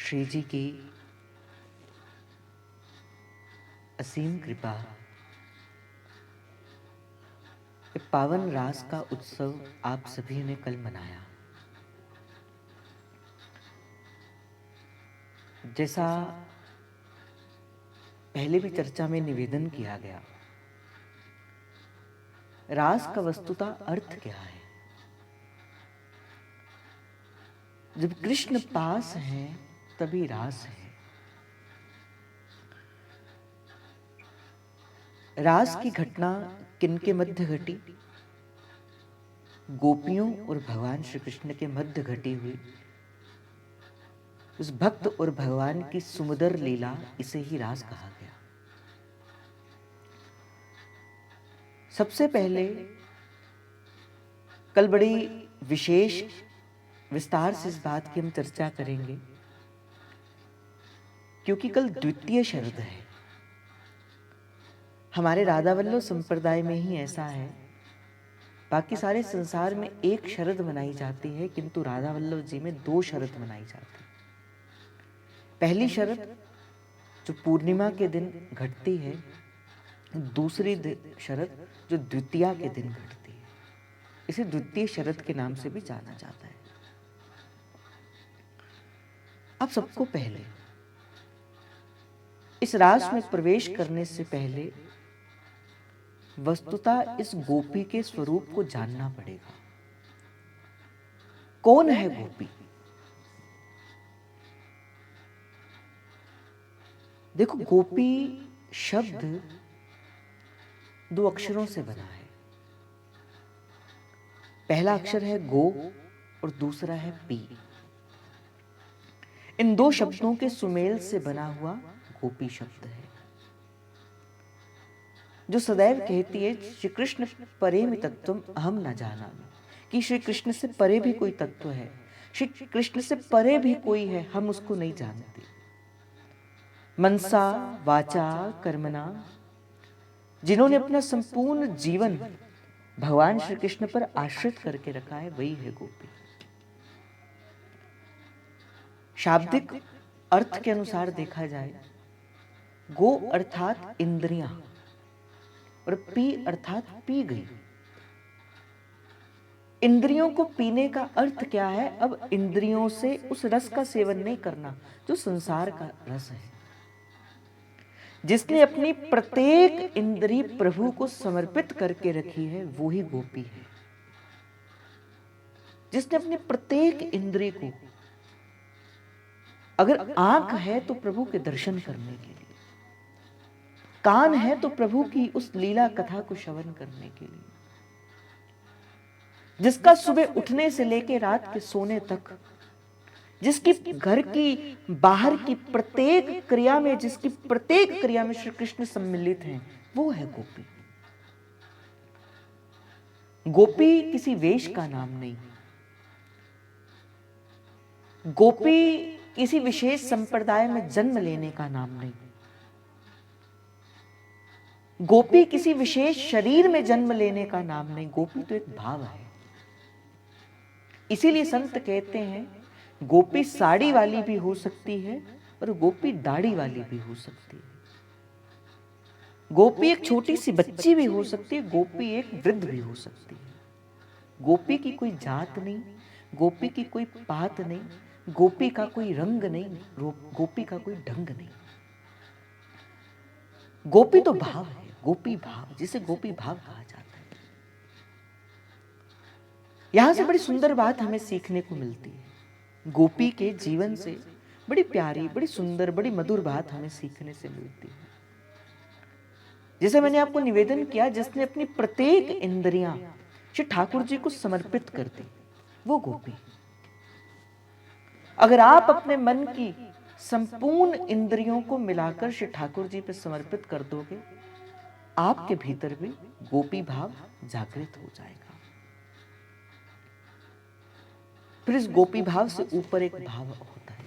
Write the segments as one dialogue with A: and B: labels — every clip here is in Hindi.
A: श्री जी की असीम कृपा, पावन रास का उत्सव आप सभी ने कल मनाया। जैसा पहले भी चर्चा में निवेदन किया गया, रास का वस्तुतः अर्थ क्या है? जब कृष्ण पास हैं तभी रास है। रास की घटना किनके मध्य घटी? गोपियों और भगवान श्री कृष्ण के मध्य घटी हुई। उस भक्त और भगवान की सुमधुर लीला, इसे ही रास कहा गया। सबसे पहले कल बड़ी विशेष विस्तार से इस बात की हम चर्चा करेंगे, क्योंकि कल द्वितीय शरद है। हमारे राधा वल्लभ संप्रदाय में ही ऐसा है। बाकी सारे संसार में एक शरद मनाई जाती है, किंतु राधा वल्लभ जी में 2 शरद मनाई जाती है। पहली शरद जो पूर्णिमा के दिन घटती है, दूसरी शरद जो द्वितीया के दिन घटती है। इसे द्वितीय शरद के नाम से भी जाना जाता है। अब सबको पहले इस रास में प्रवेश करने से पहले वस्तुतः इस गोपी के स्वरूप को जानना पड़ेगा। कौन है गोपी? देखो, गोपी शब्द 2 अक्षरों से बना है। पहला अक्षर है गो और दूसरा है पी। इन 2 शब्दों के सुमेल से बना हुआ गोपी शब्द है, जो सदैव कहती है श्री कृष्ण परेमि तत्त्वम अहम न जानामि, कि श्री कृष्ण से परे भी कोई तत्व है, श्री कृष्ण से परे भी कोई है, हम उसको नहीं जानते। मनसा वाचा कर्मणा, जिन्होंने अपना संपूर्ण जीवन भगवान श्री कृष्ण पर आश्रित करके रखा है, वही है गोपी। शाब्दिक अर्थ के अनुसार देखा जाए, गो अर्थात इंद्रियां और पी अर्थात पी गई। इंद्रियों को पीने का अर्थ क्या है? अब इंद्रियों से उस रस का सेवन नहीं करना जो संसार का रस है। जिसने अपनी प्रत्येक इंद्री प्रभु को समर्पित करके रखी है, वो ही गोपी है। जिसने अपनी प्रत्येक इंद्री को, अगर आंख है तो प्रभु के दर्शन करने के लिए, कान है तो प्रभु की उस लीला कथा को श्रवण करने के लिए, जिसका सुबह उठने से लेकर रात के सोने तक, जिसकी घर की बाहर की प्रत्येक क्रिया में, जिसकी प्रत्येक क्रिया में श्री कृष्ण सम्मिलित हैं, वो है गोपी। गोपी किसी वेश का नाम नहीं, गोपी किसी विशेष संप्रदाय में जन्म लेने का नाम नहीं, गोपी किसी विशेष शरीर में जन्म लेने का नाम नहीं। गोपी तो एक भाव है। इसीलिए संत कहते हैं गोपी साड़ी वाली भी हो सकती है और गोपी दाढ़ी वाली भी हो सकती है। गोपी एक छोटी सी बच्ची भी हो सकती है, गोपी एक वृद्ध भी हो सकती है। गोपी की कोई जात नहीं, गोपी की कोई पात नहीं, गोपी का कोई रंग नहीं, गोपी का कोई ढंग नहीं। गोपी तो भाव है, गोपी भाव, जिसे गोपी भाव कहा जाता है। यहां से बड़ी सुंदर बात हमें सीखने को मिलती है। गोपी के जीवन से बड़ी प्यारी, बड़ी सुंदर, बड़ी मधुर बात हमें सीखने से मिलती है। जैसे मैंने आपको निवेदन किया, जिसने अपनी प्रत्येक इंद्रियां श्री ठाकुर जी को समर्पित कर दी, वो गोपी। अगर आप अपने मन की संपूर्ण इंद्रियों को मिलाकर श्री ठाकुर जी पर समर्पित कर दोगे, आपके भीतर भी गोपी भाव जागृत हो जाएगा। फिर इस गोपी भाव से ऊपर एक भाव होता है,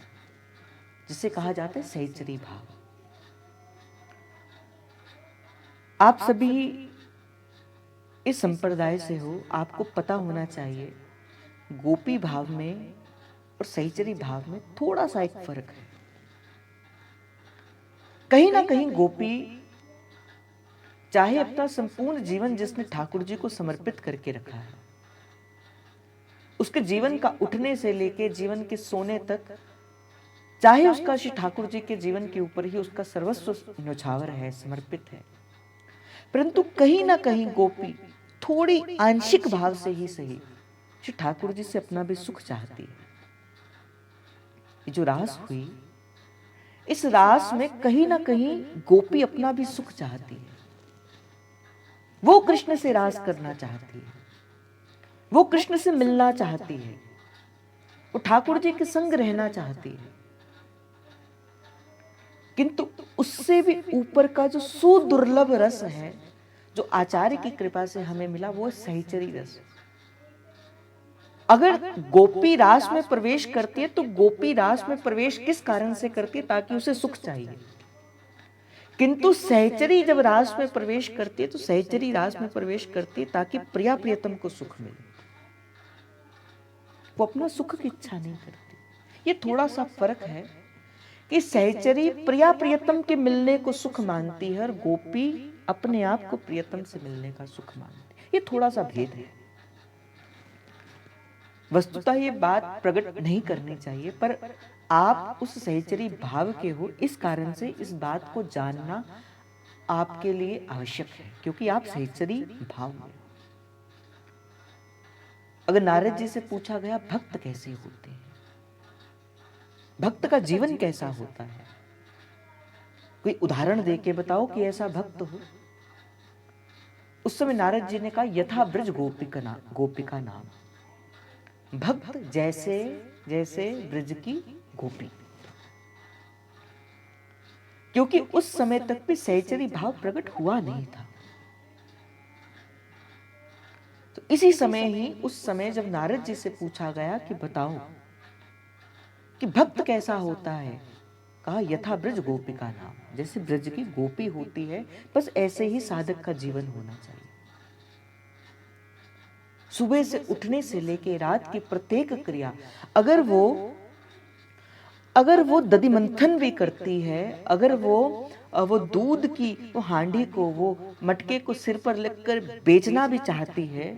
A: जिसे कहा जाता है सहचरी भाव। आप सभी इस संप्रदाय से हो, आपको पता होना चाहिए गोपी भाव में और सहचरी भाव में थोड़ा सा एक फर्क है। कहीं ना कहीं गोपी चाहे अपना संपूर्ण जीवन जिसने ठाकुर जी को समर्पित करके रखा है, उसके जीवन का उठने से लेके जीवन के सोने तक, चाहे उसका श्री ठाकुर जी के जीवन के ऊपर ही उसका सर्वस्व न्यौछावर है, समर्पित है, परंतु कहीं ना कहीं गोपी थोड़ी आंशिक भाव से ही सही श्री ठाकुर जी से अपना भी सुख चाहती है। ये जो रास हुई, इस रास में कहीं ना कहीं गोपी अपना भी सुख चाहती है। वो कृष्ण से रास करना चाहती है, वो कृष्ण से मिलना चाहती है, वो ठाकुर जी के संग रहना चाहती है। किंतु उससे भी ऊपर का जो सुदुर्लभ रस है, जो आचार्य की कृपा से हमें मिला, वो सहचरी रस। अगर गोपी रास में प्रवेश करती है तो गोपी रास में प्रवेश किस कारण से करती है? ताकि उसे सुख चाहिए। किंतु सहचरी जब रास में प्रवेश करती है तो सहचरी रास में प्रवेश करती है ताकि प्रिया प्रियतम को सुख मिले, वो अपना सुख की इच्छा नहीं करती। ये थोड़ा सा फर्क है कि सहचरी प्रिया प्रियतम के मिलने को सुख मानती है और गोपी अपने आप को प्रियतम से मिलने का सुख मानती है। ये थोड़ा सा भेद है। वस्तुतः ये बात प्रकट नहीं करनी चाहिए, पर आप उस सहचरी भाव के हो, इस कारण से इस बात को जानना आपके लिए आवश्यक है, क्योंकि आप सहचरी भाव में। अगर नारद जी से पूछा गया भक्त कैसे होते हैं, भक्त का जीवन कैसा होता है, कोई उदाहरण देके बताओ कि ऐसा भक्त हो। उस समय नारद जी ने कहा यथा ब्रज गोपिका नाम, भक्त जैसे जैसे ब्रज की गोपी। क्योंकि उस समय तक भी सहचरी भाव प्रकट हुआ नहीं था। तो इसी समय ही, उस समय जब नारद जी से पूछा गया कि बताओ कि भक्त कैसा होता है, कहा यथा ब्रज गोपिका नाम, जैसे ब्रज की गोपी होती है, बस ऐसे ही साधक का जीवन होना चाहिए। सुबह से उठने से लेके रात की प्रत्येक क्रिया, अगर वो दधि मंथन भी करती है, अगर वो दूध की वो हांडी को, वो मटके को सिर पर लेकर बेचना भी चाहती है,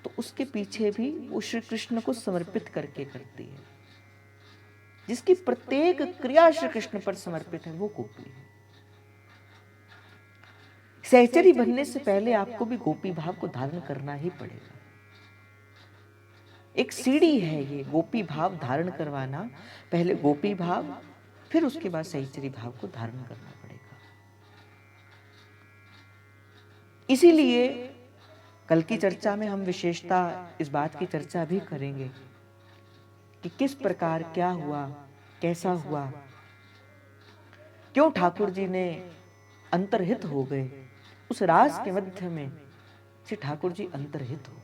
A: तो उसके पीछे भी वो श्री कृष्ण को समर्पित करके करती है। जिसकी प्रत्येक क्रिया श्री कृष्ण पर समर्पित है, वो गोपी है। सहचरी बनने से पहले आपको भी गोपी भाव को धारण करना ही पड़ेगा। एक सीढ़ी है ये गोपी भाव धारण करवाना। पहले गोपी भाव, फिर उसके बाद सहचरी भाव को धारण करना पड़ेगा। इसीलिए कल की चर्चा में हम विशेषता इस बात की चर्चा भी करेंगे कि किस प्रकार क्या हुआ, कैसा हुआ, क्यों ठाकुर जी ने अंतर्हित हो गए। उस रास के मध्य में श्री ठाकुर जी अंतर्हित हो गए।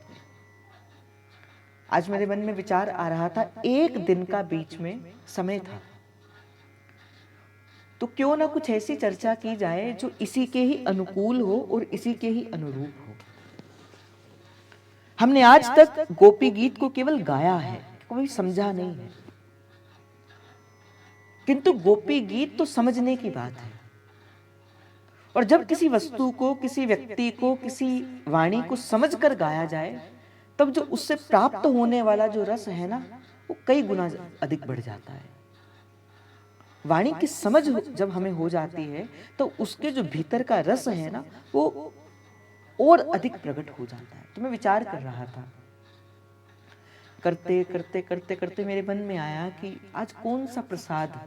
A: आज मेरे मन में विचार आ रहा था, एक दिन का बीच में समय था, तो क्यों ना कुछ ऐसी चर्चा की जाए जो इसी के ही अनुकूल हो और इसी के ही अनुरूप हो। हमने आज तक गोपी गीत को केवल गाया है, कोई समझा नहीं है। किंतु गोपी गीत तो समझने की बात है। और जब किसी वस्तु को, किसी व्यक्ति को, किसी वाणी को समझकर गाया जाए, तब जो उससे प्राप्त होने वाला जो रस है ना, वो कई गुना अधिक बढ़ जाता है। वाणी की समझ जब हमें हो जाती है तो उसके जो भीतर का रस है ना, वो और अधिक प्रकट हो जाता है। तो मैं विचार कर रहा था, करते करते करते करते मेरे मन में आया कि आज कौन सा प्रसाद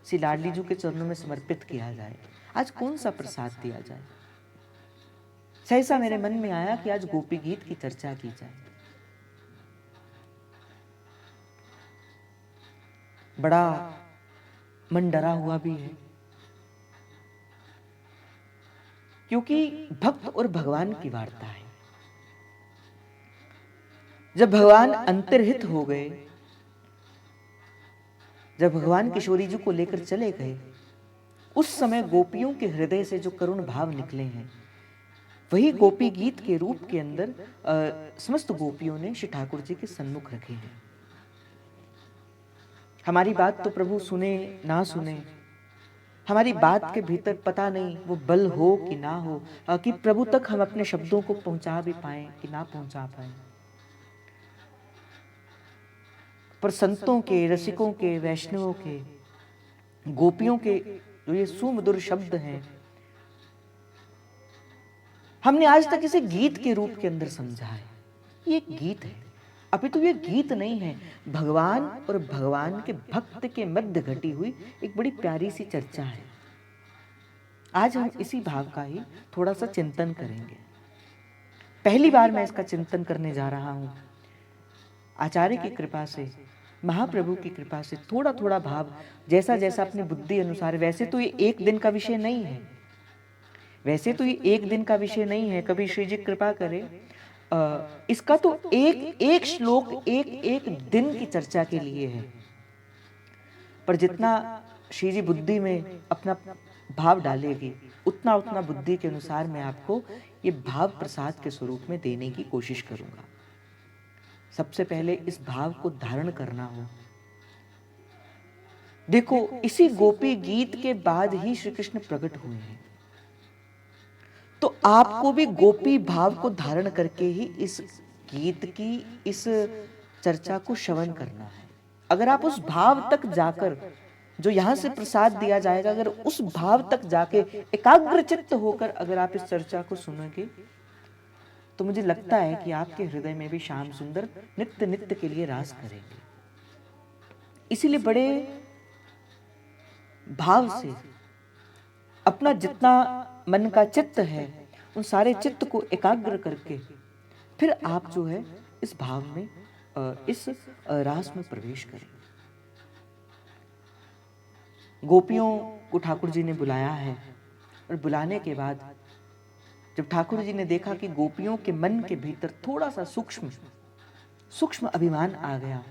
A: श्री लाडली जी के चरणों में समर्पित किया जाए, आज कौन सा प्रसाद दिया जाए। सहसा मेरे मन में आया कि आज गोपी गीत की चर्चा की जाए। बड़ा मन डरा हुआ भी है, क्योंकि भक्त और भगवान की वार्ता है। जब भगवान अंतर्हित हो गए, जब भगवान किशोरी जी को लेकर चले गए, उस समय गोपियों के हृदय से जो करुण भाव निकले हैं, वही गोपी गीत के रूप के अंदर समस्त गोपियों ने श्री ठाकुर जी के सन्मुख रखे हैं। हमारी बात तो प्रभु सुने ना सुने, हमारी बात के भीतर पता नहीं वो बल हो कि ना हो, कि प्रभु तक हम अपने शब्दों को पहुंचा भी पाए कि ना पहुंचा पाए। पर संतों के, रसिकों के, वैष्णवों के, गोपियों के जो ये सुमधुर शब्द हैं, हमने आज तक इसे गीत के रूप के अंदर समझा है। ये एक गीत है, अभी तो ये गीत नहीं है, भगवान और भगवान के भक्त के मध्य घटी हुई एक बड़ी प्यारी सी चर्चा है। आज हम इसी भाव का ही थोड़ा सा चिंतन करेंगे। पहली बार मैं इसका चिंतन करने जा रहा हूं। आचार्य की कृपा से, महाप्रभु की कृपा से थोड़ा थोड़ा भाव जैसा जैसा अपनी बुद्धि अनुसार, वैसे तो ये एक दिन का विषय नहीं है, वैसे तो ये एक दिन का विषय नहीं है, कभी श्री जी कृपा करे इसका तो एक एक श्लोक एक एक दिन की चर्चा के लिए है। पर जितना श्री जी बुद्धि में अपना भाव डालेगी, उतना उतना बुद्धि के अनुसार मैं आपको ये भाव प्रसाद के स्वरूप में देने की कोशिश करूंगा। सबसे पहले इस भाव को धारण करना हो। देखो, इसी गोपी गीत के बाद ही श्री कृष्ण प्रकट हुए हैं, तो आपको भी गोपी भाव को धारण करके ही इस गीत की, इस चर्चा को श्रवण करना है। अगर आप उस भाव तक जाकर, जो यहां से प्रसाद दिया जाएगा, अगर उस भाव तक जाके एकाग्रचित्त होकर अगर आप इस चर्चा को सुनोगे, तो मुझे लगता है कि आपके हृदय में भी श्याम सुंदर नित्य नित्य के लिए रास करेंगे। इसीलिए बड़े भाव से अपना जितना मन का चित्त है, उन सारे चित्त को एकाग्र करके फिर आप जो है इस भाव में, इस रास में प्रवेश करें। गोपियों को ठाकुर जी ने बुलाया है, और बुलाने के बाद जब ठाकुर जी ने देखा कि गोपियों के मन के भीतर थोड़ा सा सूक्ष्म अभिमान आ गया,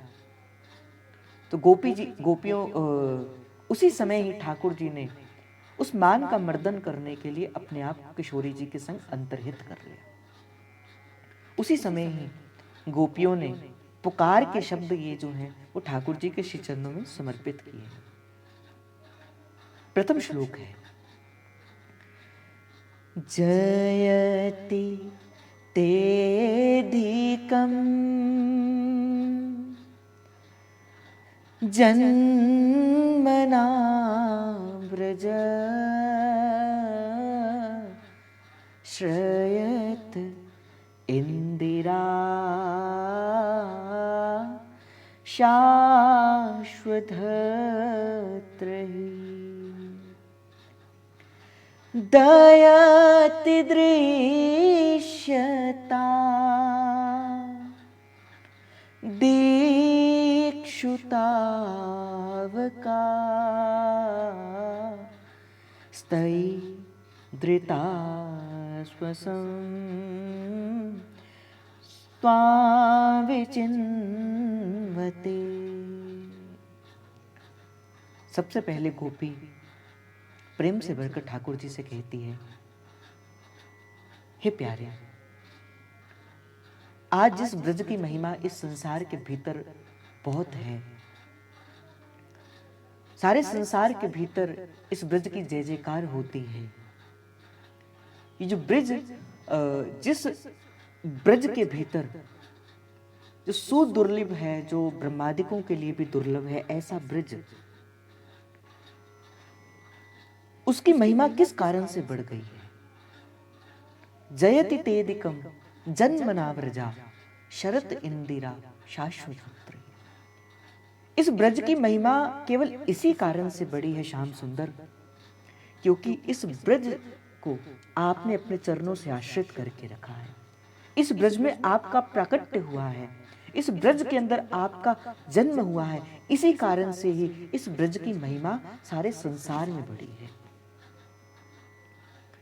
A: तो गोपियों उसी समय ही ठाकुर जी ने उस मान का मर्दन करने के लिए अपने आप को किशोरी जी के संग अंतर्हित कर लिया। उसी समय ही गोपियों ने पुकार के शब्द ये जो हैं वो ठाकुर जी के श्री चरणों में समर्पित किए। प्रथम श्लोक है, जयति तेधिकं जन्मना व्रज श्रयत इंदिरा शाश्वतत्रयी दयति दृश्यता दीक्षुतावका स्तयी धृता स्वसं त्वां विचिन्वते। सबसे पहले गोपी प्रेम से भरकर ठाकुर जी से कहती है, हे प्यारे, आज जिस ब्रज की महिमा इस संसार के भीतर बहुत है, सारे संसार के भीतर इस ब्रज की जय जयकार होती है। ये जो ब्रज, जिस ब्रज के भीतर जो सुदुर्लभ है, जो ब्रह्मादिकों के लिए भी दुर्लभ है, ऐसा ब्रज, उसकी महिमा किस कारण से बढ़ गई है। जयति तेदिकम जन्मना व्रजा शरत इंदिरा शाश्वत। इस ब्रज की महिमा केवल इसी कारण से बढ़ी है श्याम सुंदर, क्योंकि इस ब्रज को आपने अपने चरणों से आश्रित करके रखा है। इस ब्रज में आपका प्राकट्य हुआ है, इस ब्रज के अंदर आपका जन्म हुआ है। इसी कारण से ही इस ब्रज की महिमा सारे संसार में बढ़ी है।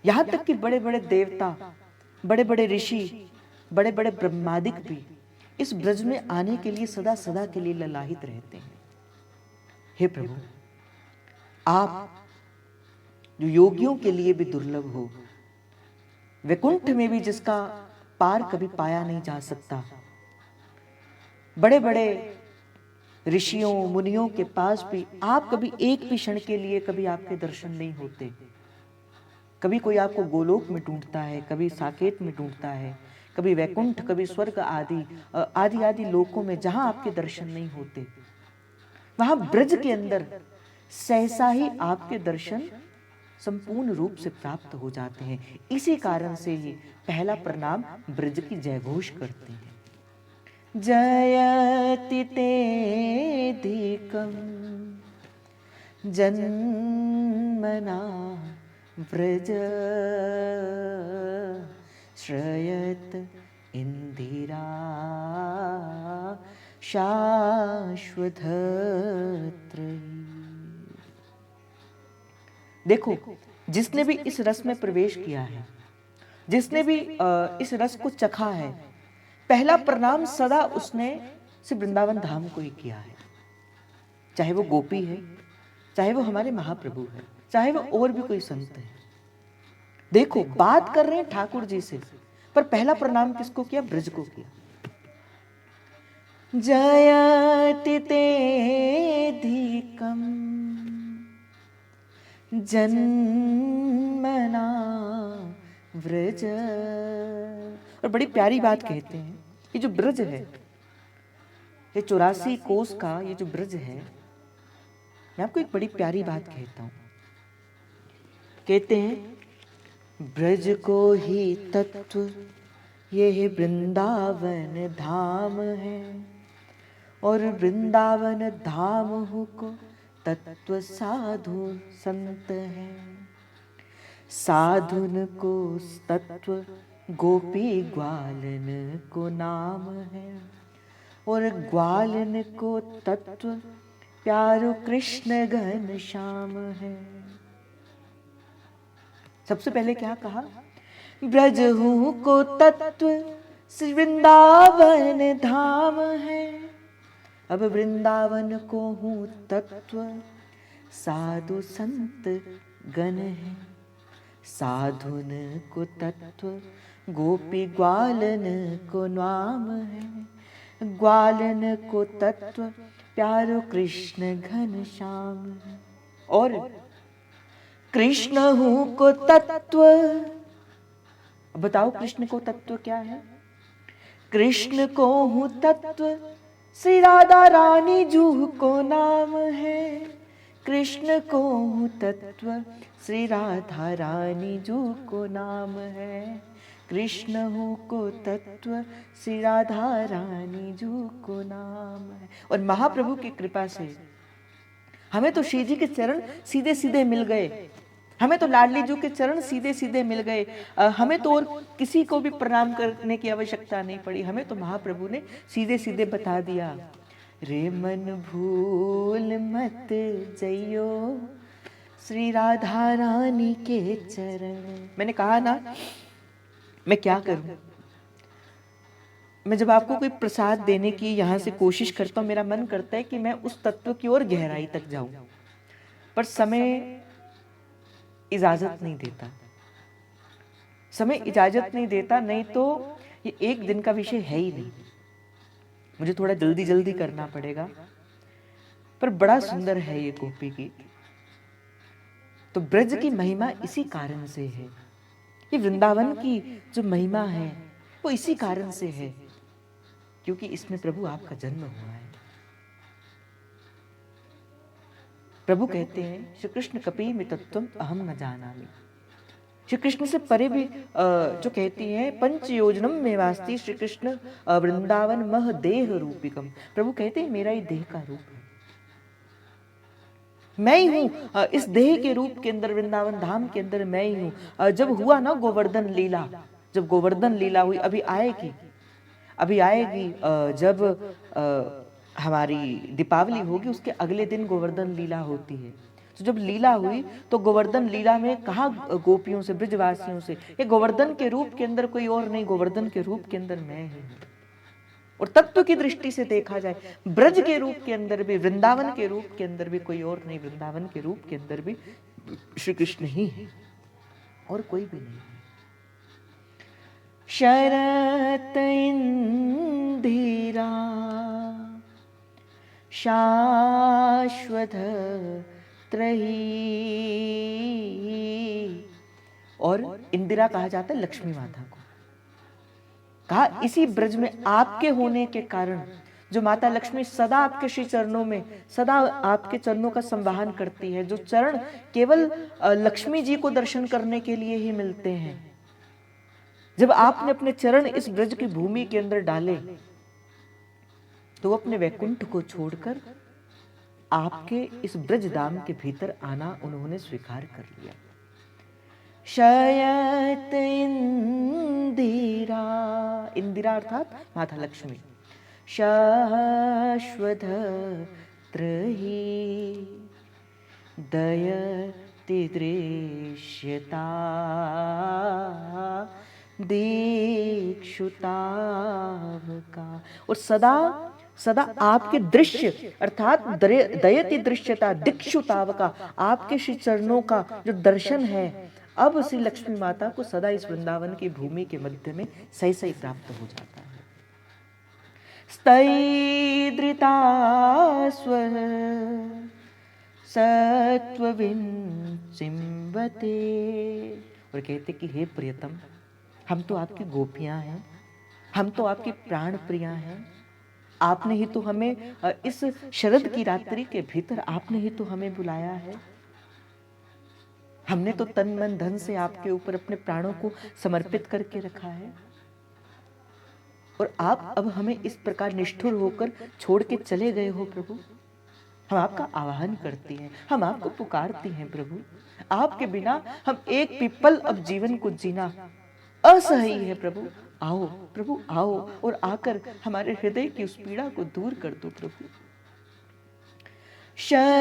A: यहां तक कि बड़े बड़े देवता, बड़े बड़े ऋषि, बड़े बड़े ब्रह्मादिक भी इस ब्रज में आने के लिए सदा सदा के लिए ललाहित रहते हैं। हे प्रभु, आप जो योगियों के लिए भी दुर्लभ हो, वैकुंठ में भी जिसका पार कभी पाया नहीं जा सकता, बड़े बड़े ऋषियों मुनियों के पास भी आप कभी एक भी क्षण के लिए कभी आपके दर्शन नहीं होते। कभी कोई आपको गोलोक में ढूंढता है, कभी साकेत में ढूंढता है, कभी वैकुंठ, कभी स्वर्ग आदि आदि आदि लोकों में जहां आपके दर्शन नहीं होते, वहां ब्रज के अंदर सहसा ही आपके दर्शन संपूर्ण रूप से प्राप्त हो जाते हैं। इसी कारण से ही पहला प्रणाम ब्रज की जयघोष करते हैं। जयति तेधिकं जन्मना व्रज श्रयत इंदिरा शाश्वतत्रयी। देखो, जिसने भी इस रस में प्रवेश किया है, जिसने भी इस रस को चखा है, पहला प्रणाम सदा उसने सिर्फ वृंदावन धाम को ही किया है। चाहे वो गोपी है, चाहे वो हमारे महाप्रभु है, चाहे वो और भी कोई संत है। देखो, बात कर रहे हैं ठाकुर जी से, पर पहला प्रणाम किसको किया? ब्रज को किया। जयति तेधिकं जन्मना व्रज। और बड़ी प्यारी बात कहते हैं, ये जो ब्रज है, ये 84 कोस का ये जो ब्रज है, मैं आपको एक बड़ी प्यारी बात कहता हूं। कहते हैं, ब्रज को ही तत्व ये वृंदावन धाम है, और वृंदावन धाम को तत्व साधु संत है। साधुन को तत्व गोपी ग्वालन को नाम है, और ग्वालन को तत्व प्यारो कृष्ण घन श्याम है। सबसे पहले क्या कहा? ब्रज हूं को तत्व वृंदावन धाम है। अब वृंदावन को हूं तत्व साधु संत गण है। साधुन को तत्व गोपी ग्वालन को नाम है। ग्वालन को तत्व प्यारो कृष्ण घन श्याम है। और कृष्ण हूं को तत्व, बताओ कृष्ण को तत्व क्या है? कृष्ण को हूं तत्व श्री राधा रानी जू को नाम है। कृष्ण को हूं तत्व श्री राधा रानी जू को नाम है। कृष्ण हूं को तत्व श्री राधा रानी जू को नाम है। और महाप्रभु की कृपा से हमें तो श्री जी के चरण सीधे सीधे मिल गए, हमें तो लाडली जू के चरण सीधे सीधे मिल गए। हमें तो और किसी को भी प्रणाम करने की आवश्यकता नहीं पड़ी। हमें तो महाप्रभु ने सीधे सीधे बता दिया, रे मन भूल मत जइयो श्री राधा रानी के चरण। मैंने कहा ना, मैं क्या करूं, मैं जब आपको कोई प्रसाद देने की यहाँ से कोशिश करता हूँ, मेरा मन करता है कि मैं उस तत्व की ओर गहराई तक जाऊं, पर समय इजाजत नहीं देता। समय इजाजत नहीं देता, नहीं तो ये एक दिन का विषय है ही नहीं। मुझे थोड़ा जल्दी जल्दी करना पड़ेगा, पर बड़ा सुंदर है ये गोपी गीत। तो ब्रज की महिमा इसी कारण से है, ये वृंदावन की जो महिमा है वो इसी कारण से है, क्योंकि इसमें प्रभु आपका जन्म हुआ है। प्रभु कहते हैं, श्री कृष्ण कपि मितत्वम अहम न जानामि। श्री कृष्ण से परे भी जो कहती हैं, पंच योजनम में वास्ति श्री कृष्ण वृंदावन मह देह रूपिकम। प्रभु कहते हैं, मेरा ही देह का रूप है, मैं ही हूं इस देह के रूप के अंदर, वृंदावन धाम के अंदर मैं ही हूं। जब हुआ ना गोवर्धन लीला, जब गोवर्धन लीला हुई, अभी आएगी जब हमारी दीपावली होगी, उसके अगले दिन गोवर्धन लीला होती है। तो जब लीला हुई तो गोवर्धन लीला में कहा गोपियों से, ब्रजवासियों से, ये गोवर्धन के रूप के अंदर कोई और नहीं, गोवर्धन के रूप के अंदर मैं ही हूं। और तत्व की दृष्टि से देखा जाए, ब्रज के रूप के अंदर भी, वृंदावन के रूप के अंदर भी कोई और नहीं, वृंदावन के रूप के अंदर भी श्री कृष्ण ही है और कोई भी नहीं। शरत इंदिरा शाश्वत त्रही। और इंदिरा कहा जाता है लक्ष्मी माता को। कहा इसी ब्रज में आपके होने के कारण जो माता लक्ष्मी सदा आपके श्री चरणों में, सदा आपके चरणों का संवाहन करती है, जो चरण केवल लक्ष्मी जी को दर्शन करने के लिए ही मिलते हैं। जब आपने अपने चरण इस ब्रज की भूमि के अंदर डाले तो अपने वैकुंठ को छोड़कर आपके इस ब्रज धाम के भीतर आना उन्होंने स्वीकार कर लिया। शयत इंदिरा, इंदिरा अर्थात माता लक्ष्मी। शाश्वत त्रही दयति दृश्यता दीक्षुतावका। और सदा सदा आपके दृश्य अर्थात दयति दृश्यता दिक्षुतावका, आपके श्री चरणों का जो दर्शन है अब श्री लक्ष्मी माता को सदा इस वृंदावन की भूमि के मध्य में सही सही प्राप्त हो जाता है। स्तैद्रिता स्व सत्वविंचिम्बते। और कहते कि हे प्रियतम, हम तो आपकी गोपियां हैं, हम तो आपकी प्राण प्रिया हैं। आपने ही तो हमें इस शरद की रात्रि के भीतर आपने ही तो हमें बुलाया है। हमने तो तन मन धन से आपके ऊपर अपने प्राणों को समर्पित करके रखा है, और आप अब हमें इस प्रकार निष्ठुर होकर छोड़ के चले गए हो प्रभु। हम आपका आह्वान करते हैं, हम आपको पुकारते हैं प्रभु। आपके बिना हम एक भी पल अब जीवन को जीना असह्य है प्रभु। आओ प्रभु आओ, और आकर हमारे हृदय की उस पीड़ा को दूर कर दो प्रभु। शरदुदाशय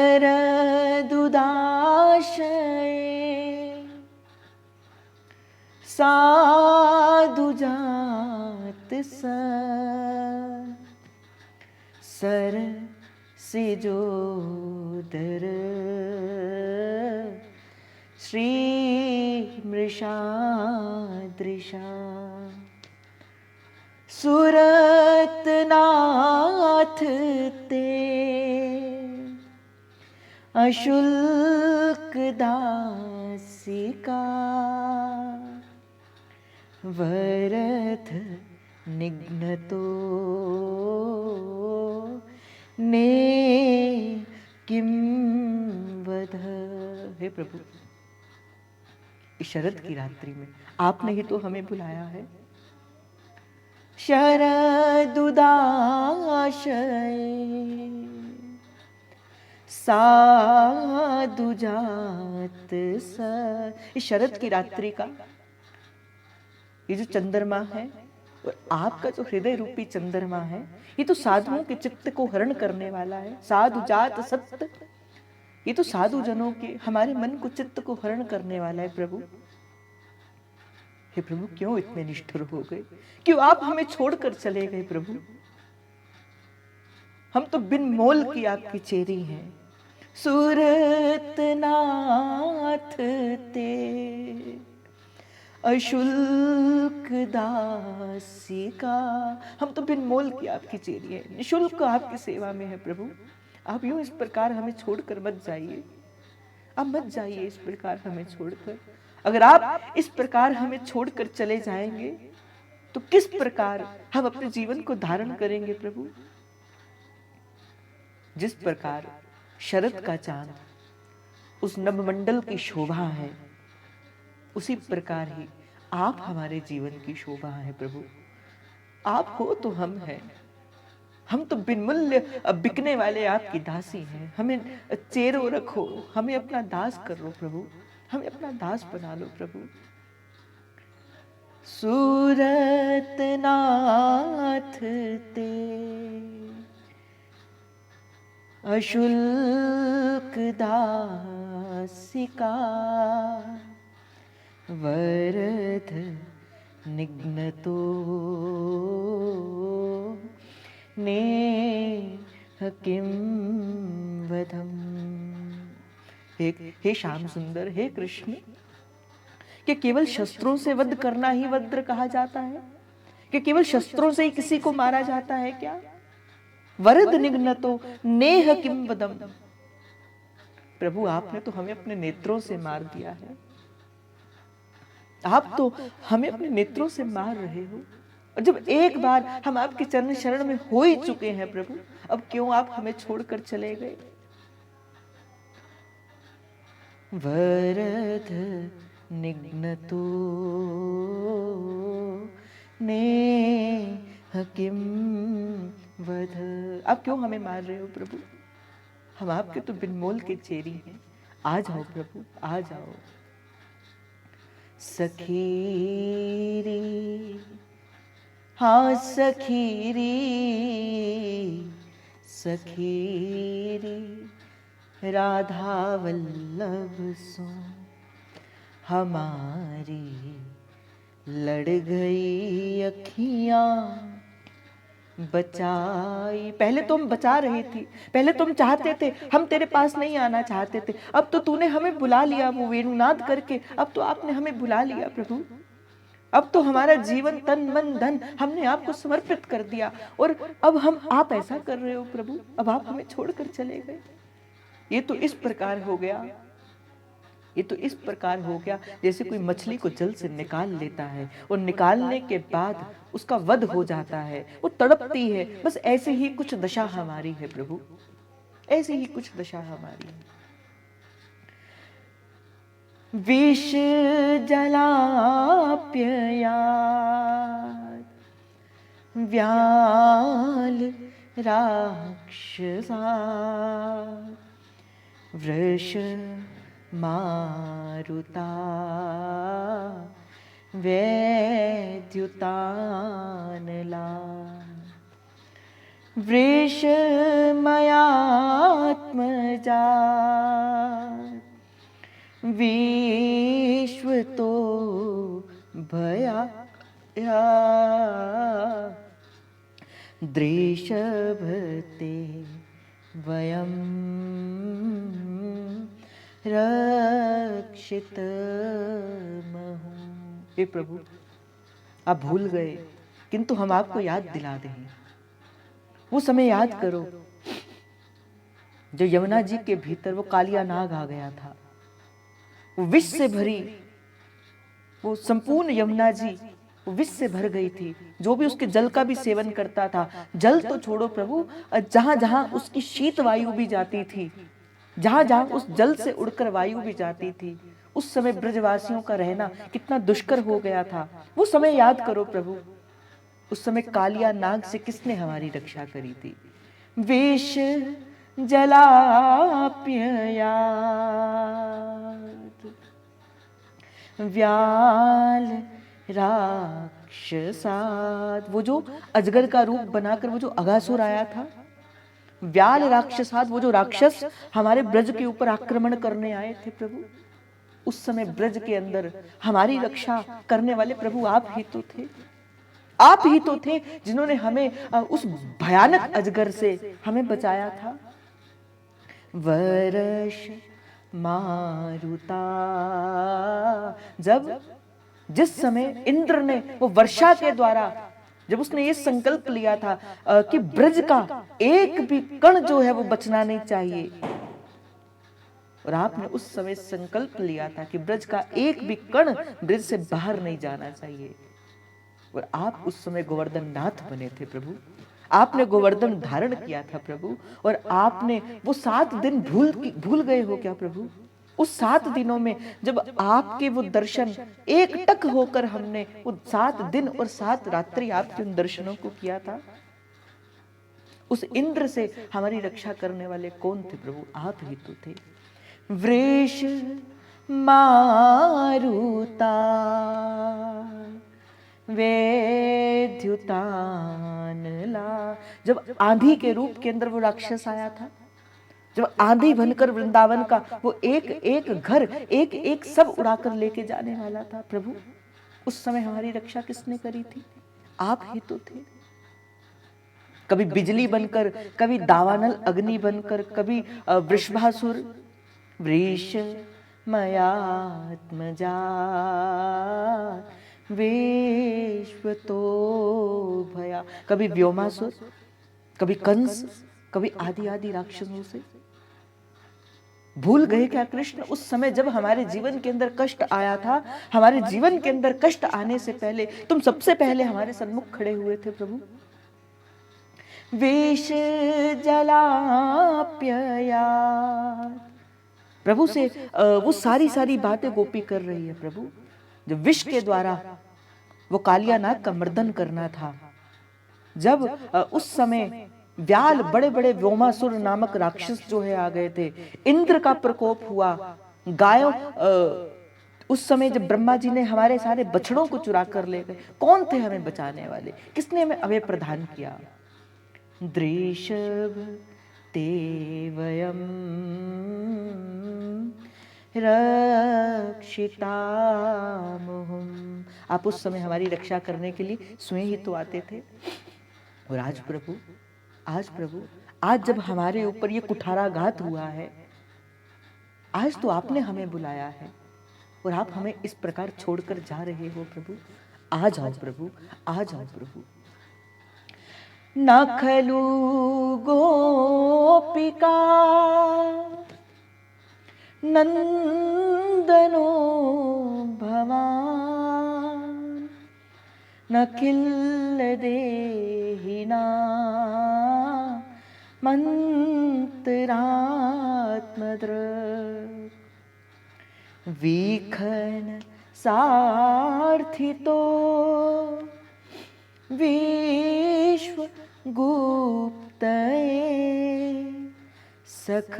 A: साधु जात सर सिजोदर श्री मृषादृशा सुरतनाथ ते अशुल्क दासिका वरथ निघ्नतो ने किम वध। हे प्रभु, इस शरद की रात्रि में आपने ही तो हमें बुलाया है। शरदुदाशय साधु जात स। इस शरद की रात्रि का ये जो चंद्रमा है और आपका जो हृदय रूपी चंद्रमा है, ये तो साधुओं के चित्त को हरण करने वाला है। साधु जात सत्य, ये तो साधु जनों के हमारे मन को चित्त को हरण करने वाला है प्रभु। हे प्रभु, क्यों इतने निष्ठुर हो गए, क्यों आप हमें छोड़कर चले गए प्रभु। हम तो बिन मोल की आपकी चेरी हैं। सुरतनाथ ते अशुल्क दासिका। हम तो बिन मोल की आपकी चेरी है, निशुल्क आपकी सेवा में है प्रभु। आप यूं इस प्रकार हमें छोड़कर मत जाइए, आप मत जाइए इस प्रकार हमें छोड़कर। अगर आप इस प्रकार हमें छोड़कर चले जाएंगे तो किस प्रकार हम अपने जीवन को धारण करेंगे प्रभु। जिस प्रकार शरद का चांद उस नभमंडल की शोभा है, उसी प्रकार ही आप हमारे जीवन की शोभा है प्रभु। आप हो तो हम हैं, हम तो बिन मूल्य बिकने वाले आपकी दासी हैं। हमें चेरो रखो, हमें अपना दास कर लो प्रभु, हमें अपना दास बना लो प्रभु। सूरतनाथ ते अशुल्क दासिका वरद निघ्नतो ने किम वधम। हे श्याम सुंदर, हे कृष्ण, कि केवल शस्त्रों से वध करना ही वज्र कहा जाता है? कि केवल शस्त्रों से ही किसी को मारा जाता है क्या? वरद निघ्नतो नेह किम वदम। प्रभु आपने तो हमें अपने नेत्रों से मार दिया है, आप तो हमें अपने नेत्रों से मार रहे हो। और जब एक बार हम आपके चरण शरण में हो ही चुके हैं प्रभु, अब क्यों आप हमें छोड़कर चले गए। वरद निघ्नतो नेह किम वद। आप क्यों हमें मार रहे हो प्रभु, हम आपके तो बिनमोल के चेरी हैं। आ जाओ प्रभु, आ जाओ। सखीरी, हाँ सखीरी, सखीरी राधा वल्लभ सो हमारी लड़ गई अखियां बचाई। पहले तो हम बचा रही थी, पहले तुम चाहते थे, हम तेरे पास नहीं आना चाहते थे, अब तो तूने हमें बुला लिया वो वेणुनाद करके, अब तो आपने हमें बुला लिया प्रभु। अब तो हमारा जीवन तन मन धन हमने आपको समर्पित कर दिया, और अब हम आप ऐसा कर रहे हो प्रभु, अब आप हमें छोड़कर चले गए। ये तो इस प्रकार हो गया, ये तो इस प्रकार हो गया जैसे कोई मछली को जल से निकाल लेता है और निकालने के बाद उसका वध हो जाता है, वो तड़पती है। बस ऐसे ही कुछ दशा हमारी है प्रभु, ऐसे ही कुछ दशा हमारी है। विष जलाप्ययात् व्याल राक्षसा वृष मारुता वैद्युतानला वृषमयात्मजा विश्वतो भया दृशभते वयं रक्षित महु। हे प्रभु, आप भूल गए, किंतु हम आपको याद दिला दें। वो समय याद करो जो यमुना जी के भीतर वो कालिया नाग आ गया था, वो विष से भरी, वो संपूर्ण यमुना जी वो विष से भर गई थी। जो भी उसके जल का भी सेवन करता था, जल तो छोड़ो प्रभु, जहां जहां उसकी शीत वायु भी जाती थी, जहां जहां उस जल से उड़कर वायु भी जाती थी, उस समय ब्रजवासियों का रहना कितना दुष्कर हो गया था। वो समय याद करो प्रभु, उस समय कालिया नाग से किसने हमारी रक्षा करी थी। विष जलाप्ययात् व्याल राक्षसात्, वो जो अजगर का रूप बनाकर वो जो अघासुर आया था, व्याल राक्षसात्, वो जो राक्षस हमारे ब्रज के ऊपर आक्रमण करने आए थे प्रभु, उस समय ब्रज के अंदर हमारी रक्षा करने वाले प्रभु आप ही तो थे। आप ही तो थे जिन्होंने हमें उस भयानक अजगर से हमें बचाया था। वर्ष मारुता, जब जिस समय इंद्र ने वो वर्षा के द्वारा जब उसने ये संकल्प लिया था कि ब्रज का एक भी कण जो है वो बचना नहीं चाहिए, और आपने उस समय संकल्प लिया था कि ब्रज का एक भी कण ब्रज से बाहर नहीं जाना चाहिए, और आप उस समय गोवर्धन नाथ बने थे प्रभु, आपने गोवर्धन धारण किया था प्रभु, और आपने वो 7 दिन भूल गए हो क्या प्रभु। उस 7 दिनों में जब आपके वो दर्शन एक टक होकर हमने वो 7 दिन और 7 रात्रि आपके उन दर्शनों को किया था, उस इंद्र से हमारी रक्षा करने वाले कौन थे प्रभु, आप ही तो थे। वृष मारुता वैद्युतानला, जब आंधी के रूप के अंदर वो राक्षस आया था, जब आंधी बनकर वृंदावन का वो एक एक घर एक एक सब उड़ाकर लेके जाने वाला था प्रभु, उस समय हमारी रक्षा किसने करी थी, आप ही तो थे। कभी बिजली बनकर, कभी दावानल अग्नि बनकर, कभी वृषभासुर वृष मयात्मजा विश्वतो भया, कभी व्योमासुर, कभी कंस, कभी आदि आदि राक्षसों से। भूल गए क्या कृष्ण उस समय जब हमारे जीवन के अंदर कष्ट आया था, हमारे जीवन के अंदर कष्ट आने से पहले तुम सबसे पहले हमारे सन्मुख खड़े हुए थे प्रभु। विष जलाप्यया, प्रभु से वो सारी सारी बातें गोपी कर रही है प्रभु। जो विष के द्वारा वो कालिया नाग का मर्दन करना था, जब उस समय व्याल बड़े बड़े व्योमासुर नामक राक्षस जो है आ गए थे, इंद्र का प्रकोप हुआ, गायों उस समय जब ब्रह्मा जी ने हमारे सारे बछड़ों को चुरा कर ले गए, कौन थे हमें बचाने वाले, किसने हमें अभय प्रदान किया। दृषभ ते वयम रक्षितामहम, आप उस समय हमारी रक्षा करने के लिए स्वयं ही तो आते थे। और आज प्रभु, आज जब हमारे ऊपर ये कुठाराघात हुआ है, आज तो आपने हमें बुलाया है और आप हमें इस प्रकार छोड़कर जा रहे हो प्रभु। आ जाओ प्रभु, आ जाओ प्रभु। न खलु गोपिका नंदनो भवान, न किल देहिना मंत्रात्मद्र, वीखन सार्थितो विश्व गुप्तये, सख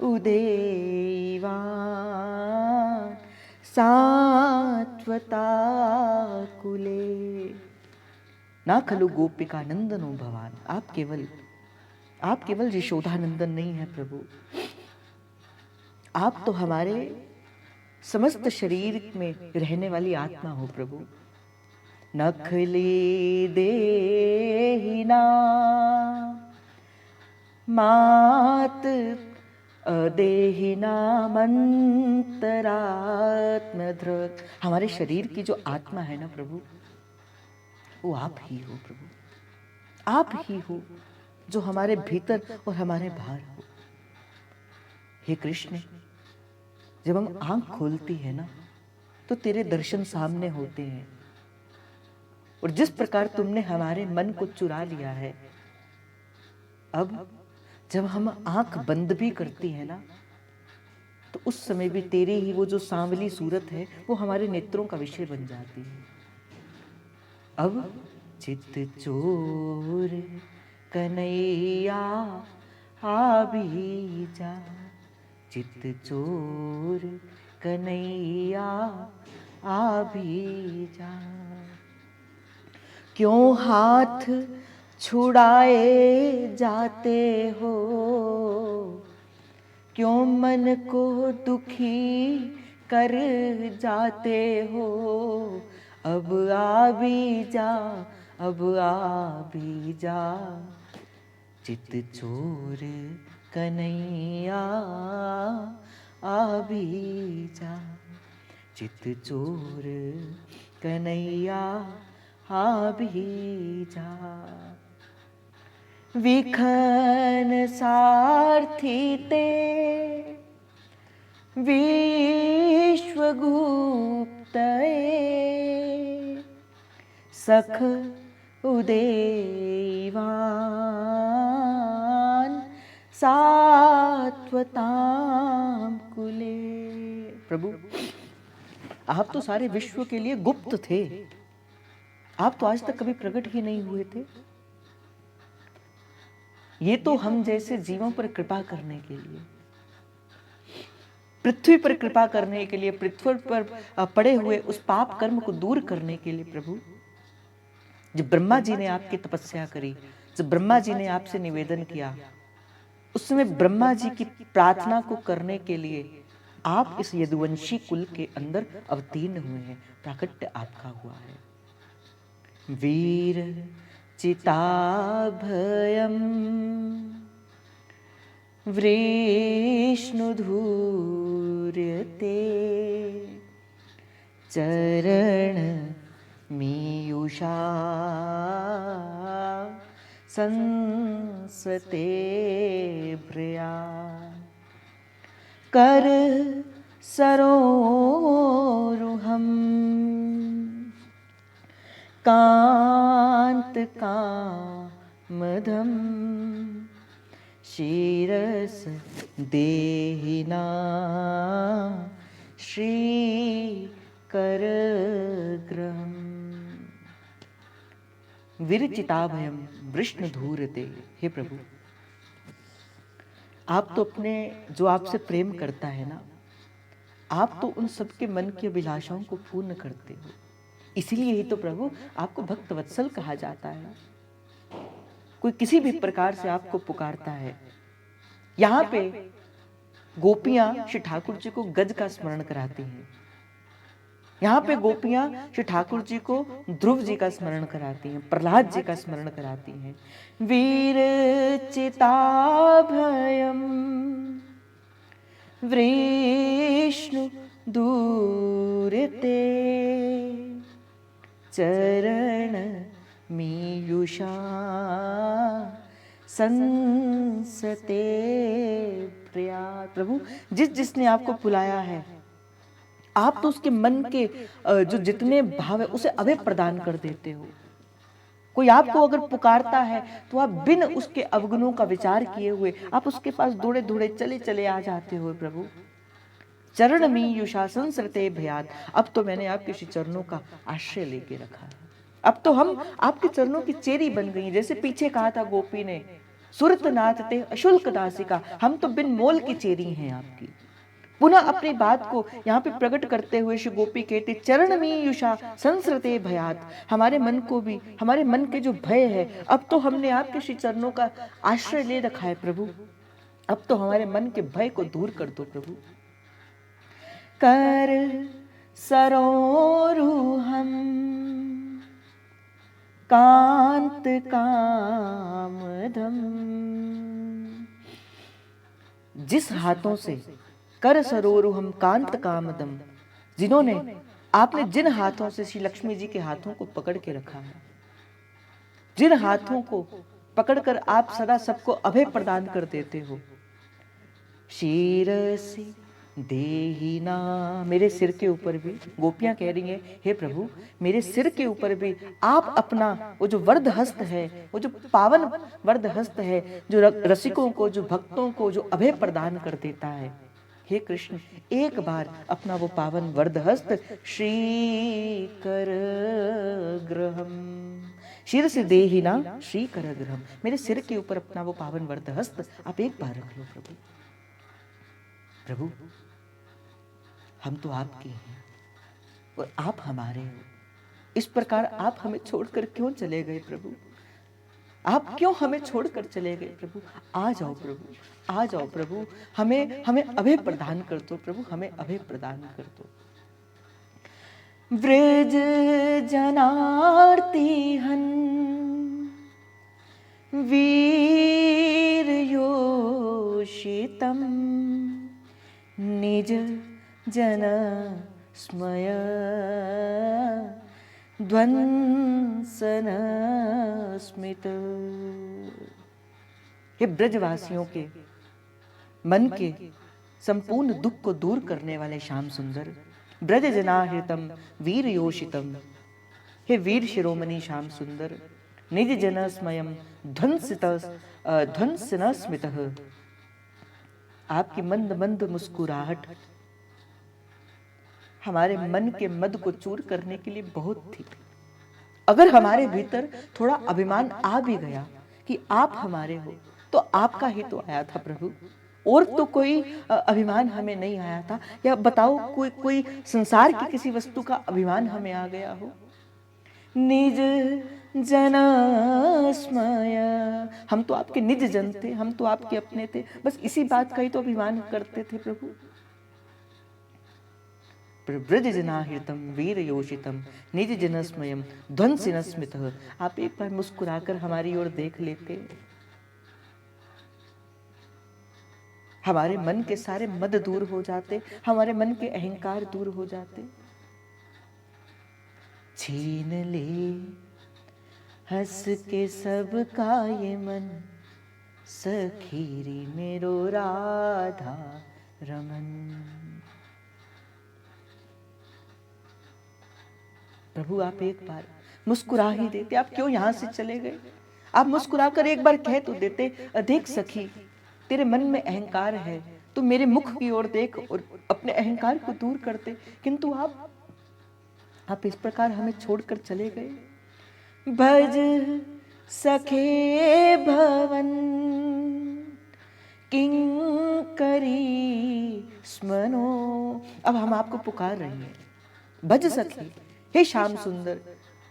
A: उदेवान सात्वता कुले। ना खलु गोपिका नंदनो भवान, आप केवल यशोदानंदन नहीं है प्रभु, आप तो हमारे समस्त शरीर में रहने वाली आत्मा हो प्रभु। नखली देहिना मात देहिना मंतरात्मधृत, हमारे शरीर की जो आत्मा है ना प्रभु, वो आप ही हो प्रभु, आप ही हो जो हमारे भीतर और हमारे बाहर हो। हे कृष्ण, जब हम आंख खोलती है ना तो तेरे दर्शन सामने होते हैं, और जिस प्रकार तुमने हमारे मन को चुरा लिया है, अब जब हम आंख बंद भी करती है ना तो उस समय भी तेरी ही वो जो सांवली सूरत है वो हमारे नेत्रों का विषय बन जाती है। अब चित चोर कन्हैया आ भी जा, चित चोर कन्हैया आ भी जा, क्यों हाथ छुड़ाए जाते हो, क्यों मन को दुखी कर जाते हो, अब आ भी जा, अब आ भी जा, चित चोर कन्हैया आ भी जा, चित चोर कन्हैया आ भी जा। विखन सारथी ते विश्वगुप्तये, सख उदेवान सात्वताम कुले। प्रभु, आप तो सारे विश्व के लिए गुप्त थे, आप तो आज तक कभी प्रकट ही नहीं हुए थे। ये तो हम जैसे जीवों पर कृपा करने के लिए, पृथ्वी पर कृपा करने के लिए, पृथ्वी पर पड़े हुए उस पाप कर्म को दूर करने के लिए प्रभु, जब ब्रह्मा जी ने आपकी तपस्या करी, जब ब्रह्मा जी ने आपसे निवेदन किया, उस समय ब्रह्मा जी की प्रार्थना को करने के लिए आप इस यदुवंशी कुल के अंदर अवतीर्ण हुए हैं, प्राकट्य आपका हुआ है। वीर चिताभयम वृष्णुधूर्यते, चरण मीयूषा संस्पर्शते, भ्रया कर सरोरुहम कांत कामदम शीरस देहिना श्रीकरग्रहम् विरचिताभयम वृष्ण धूरते। हे प्रभु, आप तो अपने जो आपसे प्रेम करता है ना, आप तो उन सबके मन की अभिलाषाओं को पूर्ण करते हो। इसीलिए ही तो प्रभु आपको भक्त वत्सल कहा जाता है। कोई किसी भी प्रकार से आपको पुकारता है। यहाँ पे गोपियां श्री ठाकुर जी को गज का स्मरण कराती हैं। यहाँ पे गोपियां श्री ठाकुर जी को ध्रुव जी का स्मरण कराती हैं, प्रहलाद जी का स्मरण कराती हैं। वीर चिताभयम वृष्णु दूरते चरण मीयुषा संसते प्रिया। प्रभु, जिसने आपको बुलाया है, आप तो उसके मन के जो जितने भाव है उसे अभय प्रदान कर देते हो। कोई आपको अगर पुकारता है तो आप बिन उसके अवगुणों का विचार किए हुए आप उसके पास दौड़े दौड़े चले चले आ जाते हो। प्रभु, चरण में युषा संसरते भयात। अब तो मैंने आपके श्री चरणों का आश्रय लेके रखा है। अब तो हम आपके चरणों की चेरी बन गई। जैसे पीछे कहा था गोपी ने, सुरत नाचते अशुल्क दासिका, हम तो बिन मोल की चेरी हैं आपकी। पुनः अपनी बात को यहाँ पे प्रकट करते हुए श्री गोपी कहते, चरण में युषा संसरते भयात। हमारे मन को भी, हमारे मन के जो भय है, अब तो हमने आपके श्री चरणों का आश्रय ले रखा है। प्रभु, अब तो हमारे मन के भय को दूर कर दो। प्रभु, कर सरोरुहम कांत कामदम। जिस हाथों से कर सरोरुहम कांत कामदम, जिन्होंने, आपने जिन हाथों से श्री लक्ष्मी जी के हाथों को पकड़ के रखा है, जिन हाथों को पकड़कर आप सदा सबको अभय प्रदान कर देते हो, शीरसी देहिना, मेरे सिर के ऊपर भी गोपियां कह रही हैं, हे प्रभु, मेरे सिर के ऊपर भी आप अपना वो जो वरद हस्त है, वो जो पावन वरद हस्त है, जो रसिकों को, जो भक्तों को जो अभय प्रदान कर देता है, हे कृष्ण, एक बार अपना वो पावन वरद हस्त श्री कर ग्रहम, शिर से देहिना श्री कर ग्रहम, मेरे सिर के ऊपर अपना वो पावन वरद हस्त आप एक बार रख लो। प्रभु, प्रभु, हम तो आपके हैं और आप हमारे हो। इस प्रकार आप हमें छोड़कर क्यों चले गए प्रभु? आप क्यों हमें छोड़कर चले गए प्रभु? आ जाओ प्रभु, आ जाओ प्रभु, हमें अभय प्रदान कर दो प्रभु, हमें अभय प्रदान कर दो। व्रज जनार्ती हन वीर योषितम निज जन स्मय ध्वंसन स्मित। हे ब्रजवासियों के मन के संपूर्ण दुख को दूर करने वाले श्याम सुंदर, ब्रज जनाहृतम वीर योषितम, हे वीर शिरोमणि श्याम सुंदर, निज जन स्मयम ध्वंसन स्मित। आपकी मंद मंद मुस्कुराहट हमारे मन के मद को चूर करने के लिए बहुत थी। अगर हमारे भीतर थोड़ा अभिमान आ भी गया कि आप हमारे हो, तो आपका ही तो आया था प्रभु, और तो कोई अभिमान हमें नहीं आया था। या बताओ, कोई संसार की किसी वस्तु का अभिमान हमें आ गया हो? निज जन स्मय, हम तो आपके निज जन थे, हम तो आपके अपने थे, बस इसी बात का ही तो अभिमान करते थे प्रभु। ब्रज जनाहृतम वीर योषितम निज जन स्मयम ध्वंसिन स्मित। आप एक बार मुस्कुराकर हमारी ओर देख लेते, हमारे मन के सारे मद दूर हो जाते, हमारे मन के अहंकार दूर हो जाते। छीन ले हंस के सबका ये मन, सखीरी मेरो राधा रमन। प्रभु आप एक बार मुस्कुरा ही देते, आप क्यों यहां से चले गए? आप मुस्कुराकर एक बार कह तो देते, देख सखी तेरे मन में अहंकार है, तू मेरे मुख की ओर देख और अपने अहंकार को दूर करते, किंतु आप इस प्रकार हमें छोड़कर चले गए। भज सखे भवन किंकरी स्मनो। अब हम आपको पुकार रहे हैं, भज सखे, हे श्याम सुंदर,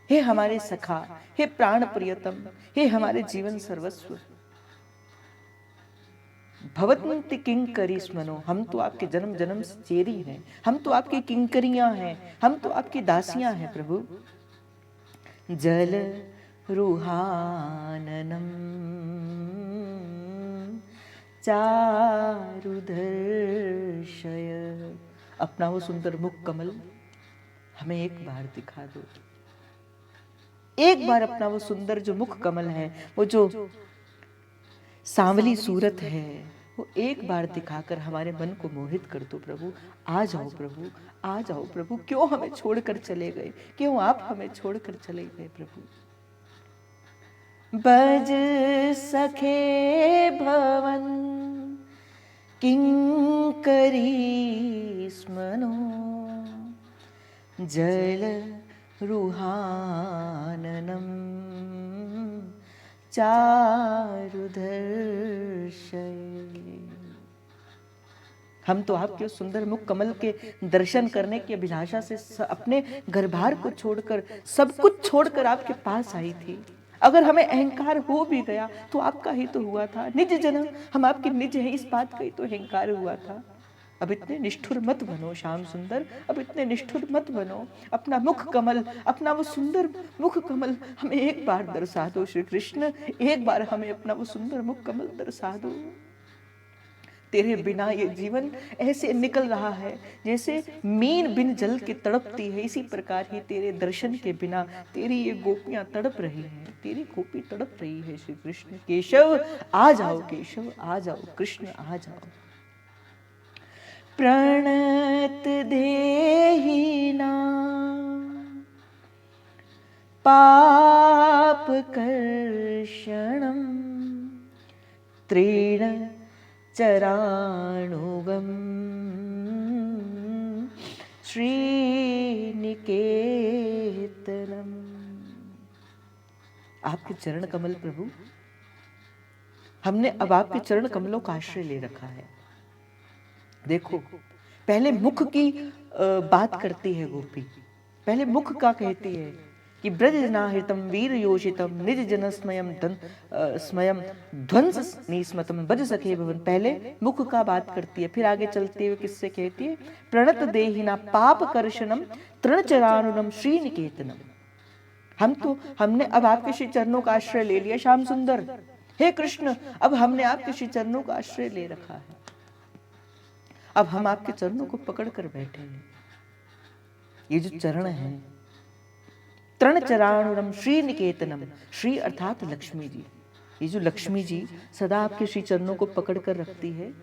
A: हे हमारे सखा, हे प्राण प्रियतम, हे हमारे जीवन सर्वस्व। भवंति किंकरी स्मनो, हम तो आपके जन्म जन्म से चेरी हैं, हम तो आपकी किंकरियां हैं, हम तो आपकी दासियां हैं प्रभु। जल रुहाननम चारुदर्शय, अपना वो सुंदर मुख कमल हमें एक बार दिखा दो। एक बार अपना वो सुंदर जो मुख कमल है, वो जो सांवली सूरत है, वो एक बार दिखाकर हमारे मन को मोहित कर दो प्रभु। आ जाओ प्रभु, आ जाओ प्रभु। क्यों हमें छोड़कर चले गए? क्यों आप हमें छोड़कर चले गए प्रभु? बज सखे भवन किंकरी स्मनो, जल रुहाननम चारुदर्शय। हम तो आपके सुंदर मुख कमल के दर्शन करने की अभिलाषा से अपने घर बार को छोड़कर, सब कुछ छोड़कर आपके पास आई थी। अगर हमें अहंकार हो भी गया तो आपका ही तो हुआ था। निज जन्म हम आपके निज हैं, इस बात का ही तो अहंकार हुआ था। अब इतने निष्ठुर मत बनो श्याम सुंदर, अब इतने निष्ठुर मत बनो। अपना मुख कमल, अपना वो सुंदर मुख कमल हमें एक बार दर्शा दो श्री कृष्ण। एक बार हमें अपना वो सुंदर मुख कमल दर्शा दो। तेरे बिना ये जीवन ऐसे निकल रहा है जैसे मीन बिन जल के तड़पती है, इसी प्रकार ही तेरे दर्शन के बिना तेरी ये गोपियां तड़प रही हैं, तेरी गोपी तड़प रही है श्री कृष्ण। केशव आ जाओ, केशव आ जाओ, कृष्ण आ जाओ। प्रणत देहिना पाप कर्षणम त्रीण चराणुगम श्रीनिकेतनम। आपके चरण कमल प्रभु, हमने अब आपके चरण कमलों का आश्रय ले रखा है। देखो, पहले मुख की बात करती है गोपी, पहले मुख का कहती है कि ब्रजनाहृतम वीर योषितम निज जन स्मयम ध्वंस निस्मतम बज सखे भवन। पहले मुख का बात करती है, फिर आगे चलते हुए किससे कहती है? प्रणत देहिना पाप कर्षणम तृणचरानुनम श्रीनिकेतनम। हमने अब आपके श्री चरणों का आश्रय ले लिया श्याम सुंदर। हे कृष्ण, अब हमने आपके श्री चरणों का आश्रय ले रखा है। अब हम आपके चरणों को पकड़ कर बैठे हैं। ये जो चरण है, तृण चराणुरम श्री निकेतनम, श्री अर्थात लक्ष्मी जी। ये जो लक्ष्मी जी सदा आपके श्री चरणों को पकड़ कर रखती है,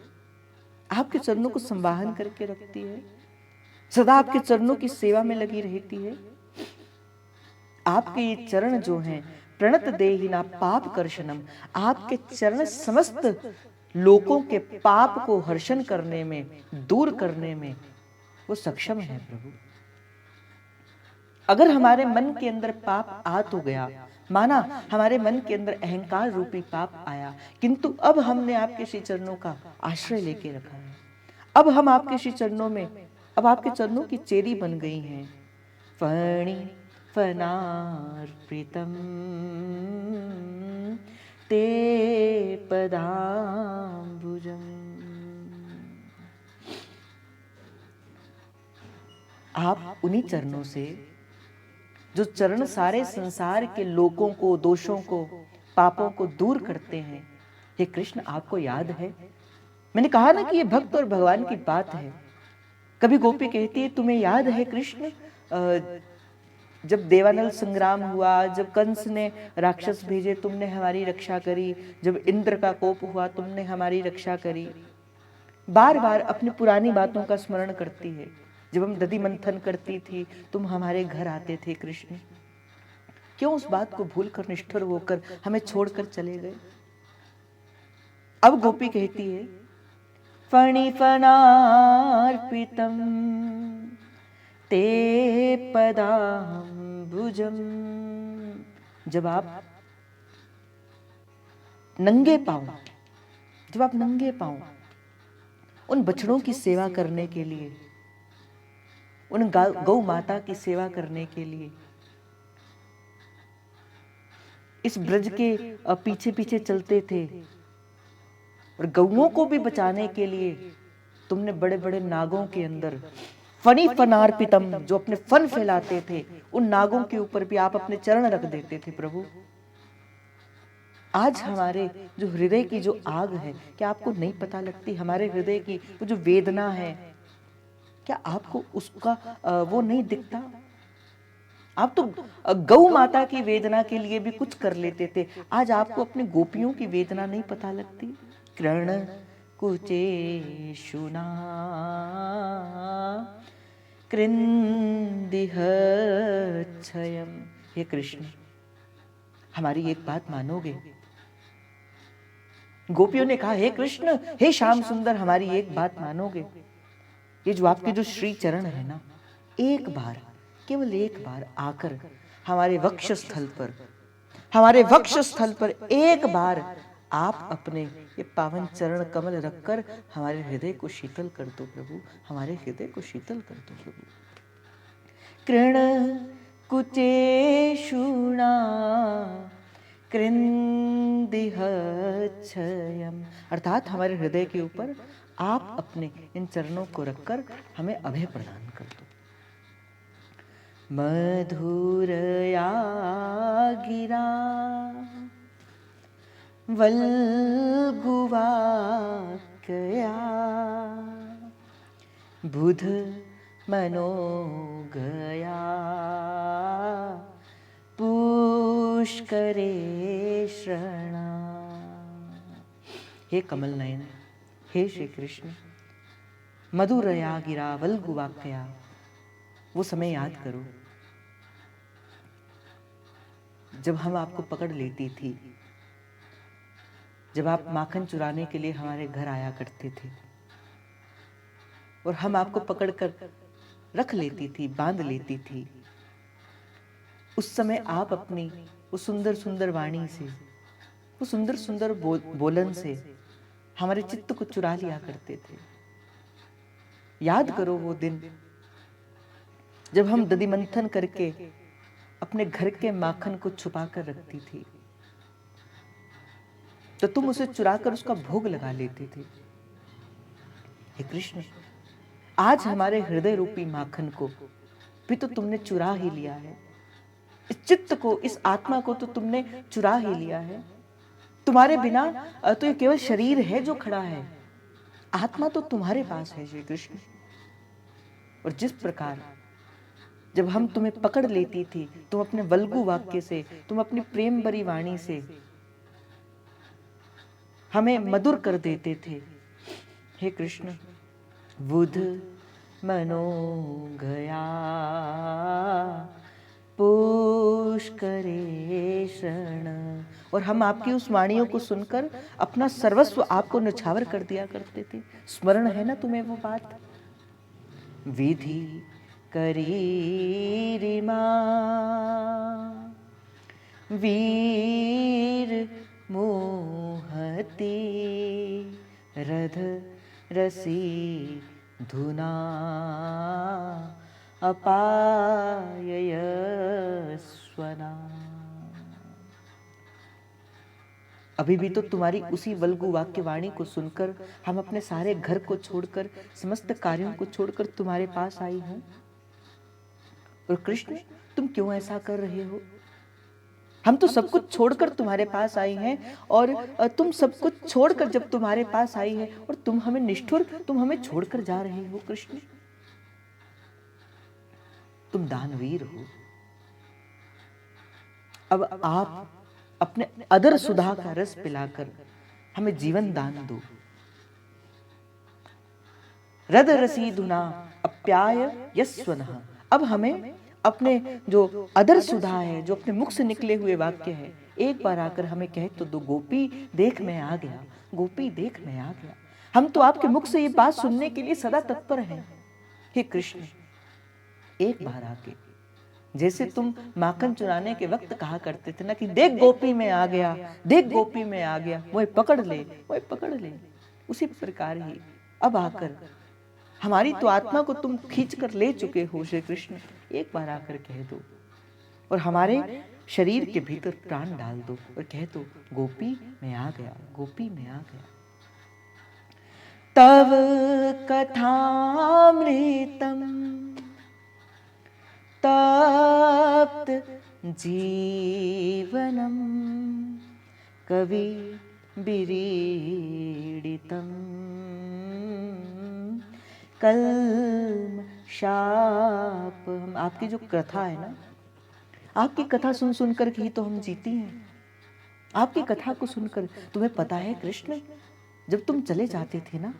A: आपके चरणों को संवाहन करके रखती है, सदा आपके चरणों की सेवा में लगी रहती है। आपके ये चरण जो हैं, प्रणत देहिना पाप कर्षणम, आपके चरण समस्त लोगों के पाप को हर्षण करने में, दूर करने में वो सक्षम है प्रभु। अगर हमारे मन के अंदर पाप आ तो गया, माना हमारे मन के अंदर अहंकार रूपी पाप आया, किंतु अब हमने आपके श्री चरणों का आश्रय लेके रखा है। अब हम आपके श्री चरणों में, अब आपके चरणों की चेरी बन गई हैं। फणी फनार्पितम ते पदाम्बुजम। आप उन्हीं चरणों से, जो चरण सारे संसार के लोगों को, दोषों को, पापों को दूर करते हैं, हे कृष्ण आपको याद है? मैंने कहा ना कि ये भक्त और भगवान की बात है। कभी गोपी कहती है, तुम्हें याद है कृष्ण जब देवानल संग्राम हुआ, जब कंस ने राक्षस भेजे, तुमने हमारी रक्षा करी। जब इंद्र का कोप हुआ, तुमने हमारी रक्षा करी। बार बार अपनी पुरानी बातों का स्मरण करती है। जब हम दधि मंथन करती थी, तुम हमारे घर आते थे कृष्ण। क्यों उस बात को भूलकर, निष्ठुर होकर हमें छोड़कर चले गए? अब गोपी कहती है, फणिफणार्पितम ते पदाम्बुजम। जब आप नंगे पांव उन बछड़ों की सेवा करने के लिए, उन गौ माता की सेवा करने के लिए इस ब्रज के पीछे पीछे चलते थे, और गौओं को भी बचाने के लिए तुमने बड़े बड़े नागों के अंदर फनी फनार्पितम, जो अपने फन फैलाते थे, उन नागों के ऊपर भी आप अपने चरण रख देते थे प्रभु। आज हमारे जो हृदय की जो आग है, क्या आपको नहीं पता लगती? हमारे हृदय की वो जो वेदना है, क्या आपको उसका वो नहीं दिखता? आप तो गौ माता की वेदना के लिए भी कुछ कर लेते थे, आज आपको अपनी गोपियों की वेदना नहीं पता लगती? कृण कुचेषुना कृन्दिहच्छयम्। हे कृष्ण, हमारी एक बात मानोगे? गोपियों ने कहा, हे कृष्ण, हे श्याम सुंदर, हमारी एक बात मानोगे? ये जो आपके जो श्री चरण है ना, एक बार, केवल एक बार आकर हमारे वक्ष स्थल पर एक बार आप अपने ये पावन चरण कमल रखकर हमारे हृदय को शीतल कर दो प्रभु, हमारे हृदय को शीतल कर दो प्रभु। कृण कुचेषुणा कृन्दिहच्छयम्, अर्थात हमारे हृदय के ऊपर आप अपने इन चरणों को रखकर हमें अभय प्रदान कर दो। मधुरया गिरा वल्गुवाक्या बुध मनोगया पुष्करे शरणा। हे कमल नयन, हे श्री कृष्ण, मधुरया गिरा वल्गुवाक्या, वो समय याद करो जब हम आपको पकड़ लेती थी, जब आप माखन चुराने के लिए हमारे घर आया करते थे और हम आपको पकड़कर रख लेती थी, बांध लेती थी। उस समय आप अपनी वो सुंदर सुंदर वाणी से, वो सुंदर सुंदर बोलन से हमारे चित्त को चुरा लिया करते थे। याद करो वो दिन जब हम दधि मंथन करके अपने घर के माखन को छुपा कर रखती थी, तो तुम उसे चुराकर उसका भोग लगा लेते थे। हे कृष्ण, आज हमारे हृदय रूपी माखन को भी तो तुमने चुरा ही लिया है। इस चित्त को, इस आत्मा को तो तुमने चुरा ही लिया है। तुम्हारे बिना तो ये केवल शरीर है जो खड़ा है, आत्मा तो तुम्हारे पास है श्री कृष्ण। और जिस प्रकार जब हम तुम्हें पकड़ लेती थी, तुम अपने वल्गु वाक्य से, तुम अपनी प्रेम भरी वाणी से हमें मधुर कर देते थे। हे कृष्ण, बुध मनोगया पुष्करे शरण, और हम आपकी उस वाणियों को सुनकर अपना सर्वस्व आपको न्यौछावर कर दिया करते थे। स्मरण है ना तुम्हें वो बात? विधि करी रिमा वीर मोहती रध रसी धुना अपायस्वना। अभी भी तो तुम्हारी उसी वल्गु वाक्य वाणी को सुनकर हम अपने सारे घर को छोड़कर, समस्त कार्यों को छोड़कर तुम्हारे पास आई हूं। और कृष्ण, तुम क्यों ऐसा कर रहे हो? हम तो सब कुछ छोड़कर तुम्हारे पास आई हैं, और तुम सब कुछ छोड़कर जब तुम्हारे पास आई है और तुम हमें निष्ठुर, तुम हमें छोड़कर जा रहे हो। कृष्ण, तुम दानवीर हो, अब आप अपने अदर सुधा का रस पिलाकर हमें जीवन दान दो। रद रसी धुना अप्याय यस्वनः। अब हमें अपने जो अदर सुधा है, जो अपने मुख से निकले हुए वाक्य है, एक बार आकर हमें कह तो दो, गोपी देख मैं आ गया, गोपी देख मैं आ गया। हम तो आपके मुख से ये बात सुनने के लिए सदा तत्पर हैं। हे कृष्ण, एक बार आके, जैसे तुम माखन चुराने के वक्त कहा करते थे ना कि देख गोपी में आ गया, देख गोपी में आ गया, वही पकड़ ले, वही पकड़ ले, उसी प्रकार ही अब आकर हमारी तो आत्मा को तुम खींच कर ले चुके हो श्री कृष्ण, एक बार आकर कह दो और हमारे शरीर के भीतर प्राण डाल दो और कह दो, गोपी मैं आ गया, गोपी मैं आ गया। तव कथामृतम तप्त जीवनम कवि विरीडितम कल्म शाप। हम आपकी जो कथा है ना, आपकी कथा सुन सुनकर ही तो हम जीती हैं। आपकी कथा को सुनकर, तुम्हें पता है कृष्ण, जब तुम चले जाते थे ना,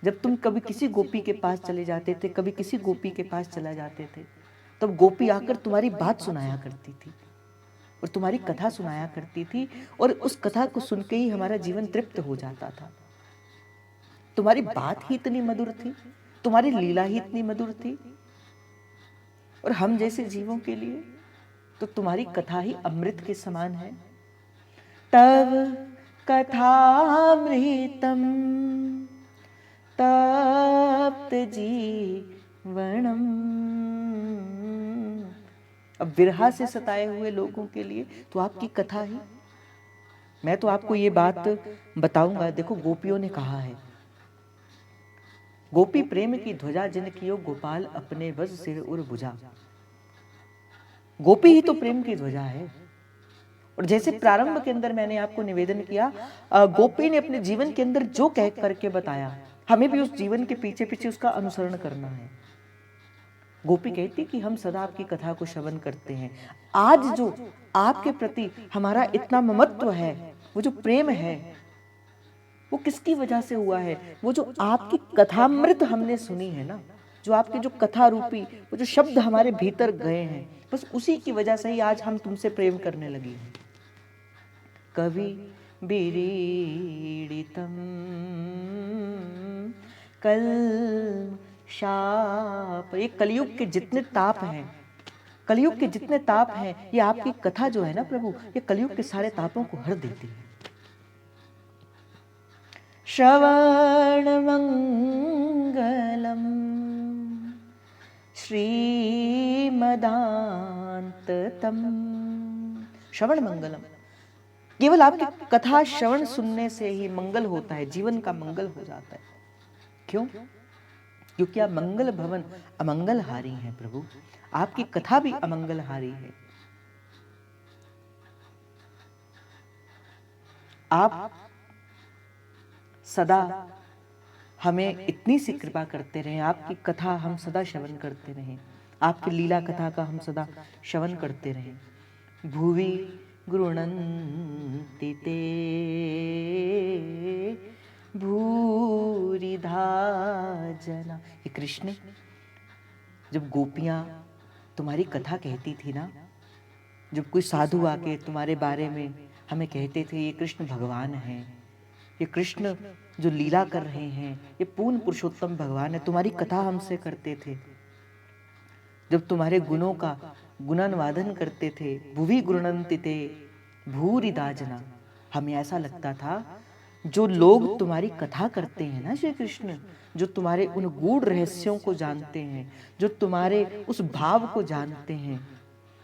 A: जब तुम कभी किसी गोपी के पास चले जाते थे, कभी किसी गोपी के पास चला जाते थे, तब गोपी आकर तुम्हारी बात सुनाया करती थी और तुम्हारी कथा सुनाया करती थी और उस कथा को सुन के ही हमारा जीवन तृप्त हो जाता था। तुम्हारी बात ही इतनी मधुर थी, तुम्हारी लीला ही इतनी मधुर थी, और हम जैसे जीवों के लिए तो तुम्हारी कथा ही अमृत के समान है। तव कथामृतम तप्त जीवनम। अब विरहा से सताए हुए लोगों के लिए तो आपकी कथा ही। मैं तो आपको ये बात बताऊंगा, देखो गोपियों ने कहा है, गोपी प्रेम की ध्वजा जिन कियो गोपाल अपने वज सिर उर भुजा। गोपी ही तो प्रेम की ध्वजा है। और जैसे प्रारंभ के अंदर मैंने आपको निवेदन किया, गोपी ने अपने जीवन के अंदर जो कह करके बताया, हमें भी उस जीवन के पीछे पीछे उसका अनुसरण करना है। गोपी कहती कि हम सदा आपकी कथा को श्रवण करते हैं। आज जो आपके प्रति हमारा इतना ममत्व है, वो जो प्रेम है, वो किसकी वजह से हुआ है? वो जो आपकी कथामृत हमने सुनी है ना, जो आपके जो कथा रूपी वो जो शब्द हमारे भीतर गए हैं, बस उसी की वजह से ही आज हम तुमसे प्रेम करने लगे हैं। कवि विरीडितम कल शाप। ये कलयुग के जितने ताप हैं, कलयुग के जितने ताप हैं, ये आपकी कथा जो है ना प्रभु, ये कलयुग के सारे तापों को हर देती है। श्रवण मंगलम श्रीमदान्ततम। श्रवण मंगलम, केवल आपकी कथा श्रवण सुनने से ही मंगल होता है, जीवन का मंगल हो जाता है। क्यों? क्योंकि आप मंगल भवन अमंगलहारी हैं प्रभु, आपकी कथा भी अमंगलहारी है। आप सदा हमें इतनी सी कृपा करते रहें, आपकी कथा हम सदा श्रवण करते रहें, आपकी लीला कथा का हम सदा श्रवण करते रहें। भुवि गृह्णन्ति ते भूरिधा जना। हे कृष्ण, जब गोपियां तुम्हारी कथा कहती थी ना, जब कोई साधु आके तुम्हारे बारे में हमें कहते थे ये कृष्ण भगवान हैं, ये कृष्ण जो लीला कर रहे हैं, ये पूर्ण पुरुषोत्तम भगवान है, तुम्हारी कथा हमसे करते थे, जब तुम्हारे गुणों का गुणानुवादन करते थे, भुवि गृह्णन्ति ते भूरिधा जना, हमें ऐसा लगता था जो लोग तुम्हारी कथा करते हैं ना श्री कृष्ण, जो तुम्हारे उन गूढ़ रहस्यों को जानते हैं, जो तुम्हारे उस भाव को जानते हैं,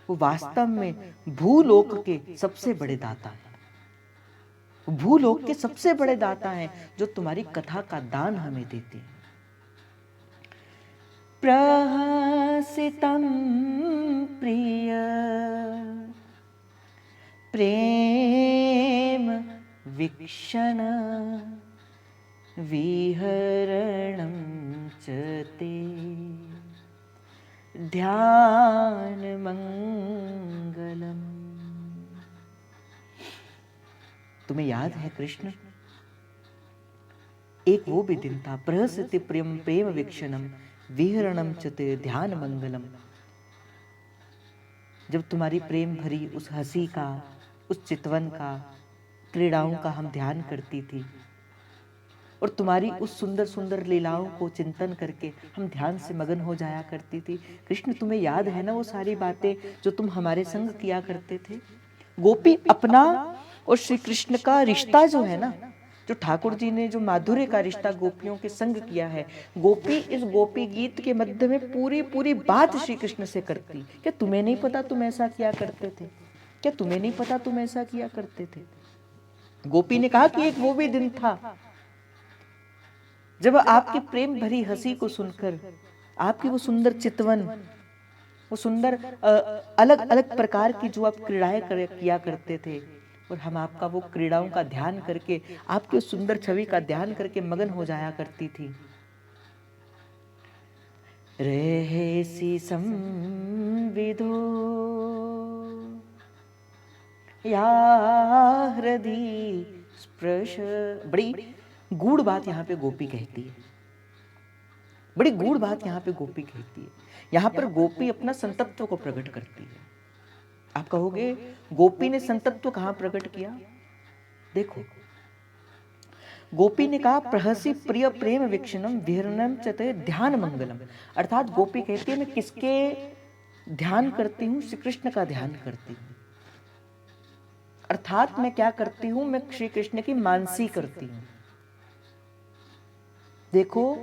A: वो वास्तव में भूलोक के सबसे बड़े दाता हैं। भूलोक के सबसे बड़े दाता हैं जो तुम्हारी कथा का दान हमें देते हैं। प्रहसितम प्रिय प्रेम वीक्षण विहरणं च ते ध्यान मंगलम। तुम्हें याद है कृष्ण, एक वो भी दिन था, प्रहसति प्रियम प्रेम वीक्षणम विहरणम च ते ध्यान मंगलम, जब तुम्हारी प्रेम भरी उस हंसी का, उस चितवन का, क्रीड़ाओं का हम ध्यान करती थी, और तुम्हारी उस सुंदर सुंदर लीलाओं को चिंतन करके हम ध्यान से मगन हो जाया करती थी। कृष्ण तुम्हें याद है ना वो सारी बातें जो तुम हमारे संग किया करते थे? गोपी अपना और श्री कृष्ण का रिश्ता जो है ना, जो ठाकुर जी ने जो माधुर्य का रिश्ता गोपियों के संग किया है, गोपी इस गोपी गीत के मध्य में पूरी पूरी बात श्री कृष्ण से करती। क्या तुम्हें नहीं पता तुम ऐसा किया करते थे? क्या तुम्हें नहीं पता तुम ऐसा किया करते थे? गोपी ने कहा कि एक वो भी दिन था जब आपकी प्रेम भरी हंसी को सुनकर, आपकी वो सुंदर चितवन, वो सुंदर अलग अलग प्रकार की जो आप क्रीड़ाएं किया करते थे, और हम आपका वो क्रीड़ाओं का ध्यान करके, आपकी उस सुंदर छवि का ध्यान करके मगन हो जाया करती थी। रहेसी संविदो या हृदय स्पर्श। बड़ी गूढ़ बात यहाँ पे गोपी कहती है, बड़ी गूढ़ बात यहाँ पे गोपी कहती है। यहाँ पर गोपी अपना संतत्व को प्रकट करती है। आप कहोगे गोपी ने संतत्व कहाँ प्रकट किया? देखो, गोपी ने कहा प्रहसी प्रिय प्रेम वीक्षणम विहरणम चते ध्यान मंगलम, अर्थात गोपी कहती है मैं किसके ध्यान करती हूँ? श्री कृष्ण का ध्यान करती हूँ। अर्थात मैं क्या करती हूँ? मैं श्री कृष्ण की मानसी करती हूँ। देखो,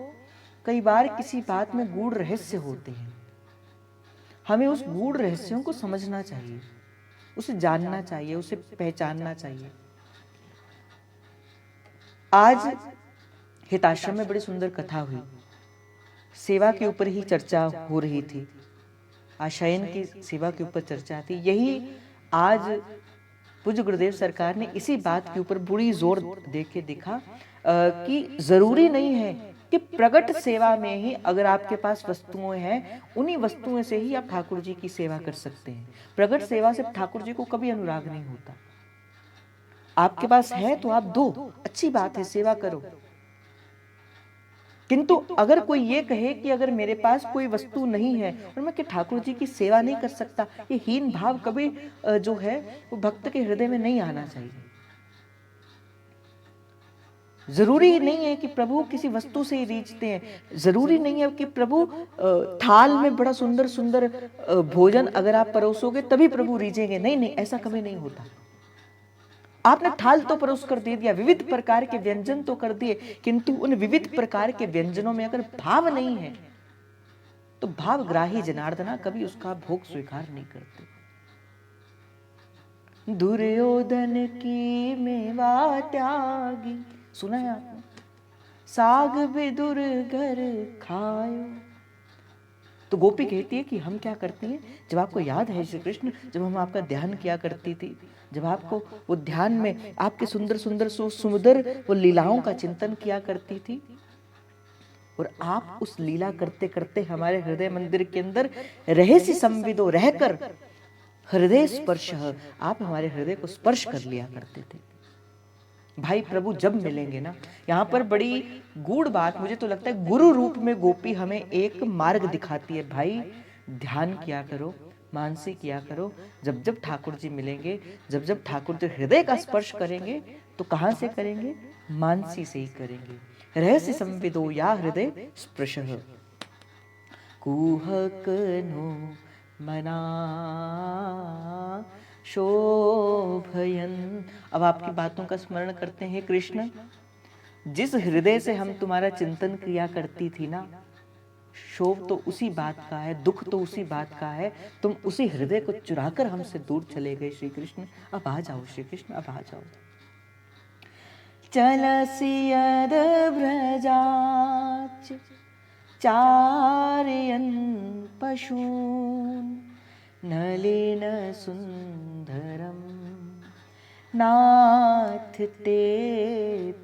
A: कई बार किसी बात में गूढ़ रहस्य होते हैं, हमें उस गूढ़ रहस्यों को समझना चाहिए, उसे जानना चाहिए, उसे पहचानना चाहिए। आज हिताश्रम में बड़ी सुंदर कथा हुई, सेवा के ऊपर ही चर्चा हो रही थी, आशयन की सेवा के ऊपर चर्चा थी। यही आज पूज्य गुरुदेव सरकार ने इसी बात के ऊपर बड़ी जोर दे के दिखा कि जरूरी नहीं है कि प्रगट सेवा में ही अगर आपके पास वस्तुएं हैं, उन्हीं वस्तुओं से ही आप ठाकुर जी की सेवा कर सकते हैं। प्रगट सेवा से ठाकुर जी को कभी अनुराग नहीं होता। आपके पास है तो आप दो, अच्छी बात है, सेवा करो। किंतु अगर कोई ये कहे कि अगर मेरे पास कोई वस्तु नहीं है और मैं कि ठाकुर जी की सेवा नहीं कर सकता, ये हीन भाव कभी जो है वो भक्त के हृदय में नहीं आना चाहिए। जरूरी नहीं है कि प्रभु किसी वस्तु से ही रीझते हैं, जरूरी नहीं है कि प्रभु थाल में बड़ा सुंदर सुंदर भोजन अगर आप परोसोगे तभी प्रभु रीझेंगे। नहीं नहीं, ऐसा कभी नहीं होता। आपने थाल तो परोस कर दे दिया, विविध प्रकार के व्यंजन तो कर दिए, किंतु उन विविध प्रकार के व्यंजनों में अगर भाव नहीं है तो भावग्राही जनार्दना कभी उसका भोग स्वीकार नहीं करते। दुर्योधन की मेवा त्यागी, सुना है आपने? साग विदुर घर खायो। तो गोपी कहती है कि हम क्या करती हैं, जब आपको याद है श्री कृष्ण, जब हम आपका ध्यान किया करती थी, जब आपको वो ध्यान में आपके सुंदर सुंदर सुमधुर वो लीलाओं का चिंतन किया करती थी, और आप उस लीला करते करते हमारे हृदय मंदिर के अंदर रहस्य संविदो रहकर हृदय स्पर्श, आप हमारे हृदय को स्पर्श कर लिया करते थे। भाई प्रभु जब मिलेंगे ना, यहाँ पर बड़ी गूढ़ बात, मुझे तो लगता है गुरु रूप में गोपी हमें एक मार्ग दिखाती है। भाई ध्यान किया करो, मानसी किया करो, जब जब ठाकुर जी मिलेंगे, जब जब ठाकुर जी हृदय का स्पर्श करेंगे तो कहाँ से करेंगे? मानसी से ही करेंगे। रहस्य संविदो या हृदय स्पर्श कुहक नो मना शोभयन। अब आपकी बातों का स्मरण करते हैं कृष्ण, जिस हृदय से हम तुम्हारा चिंतन किया करती थी ना, शोभ तो उसी बात का है, दुख तो उसी बात का है, तुम उसी हृदय को चुराकर हमसे दूर चले गए श्री कृष्ण। अब आ जाओ श्री कृष्ण, अब आ जाओ। चलसियद ब्रजाच चारयन पशून नलिन सुंदरम नाथ ते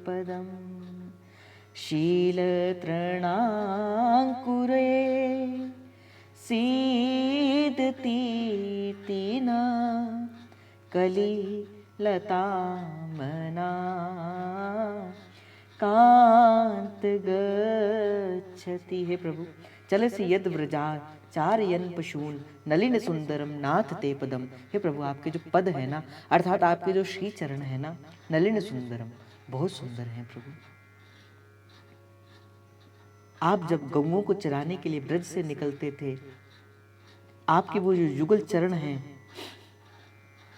A: पदम शीलतृणांकुरे सीदती तीना कली लताम मना कांत गच्छति। हे प्रभु, चलसि यद व्रजा चारयन पशून नलिन सुंदरम नाथ ते पदम। हे प्रभु, आपके जो पद है ना, अर्थात आपके जो श्री चरण है ना, नलिन सुंदरम, बहुत सुंदर हैं प्रभु। आप जब गौओं को चराने के लिए ब्रज से निकलते थे, आपके वो जो युगल चरण हैं,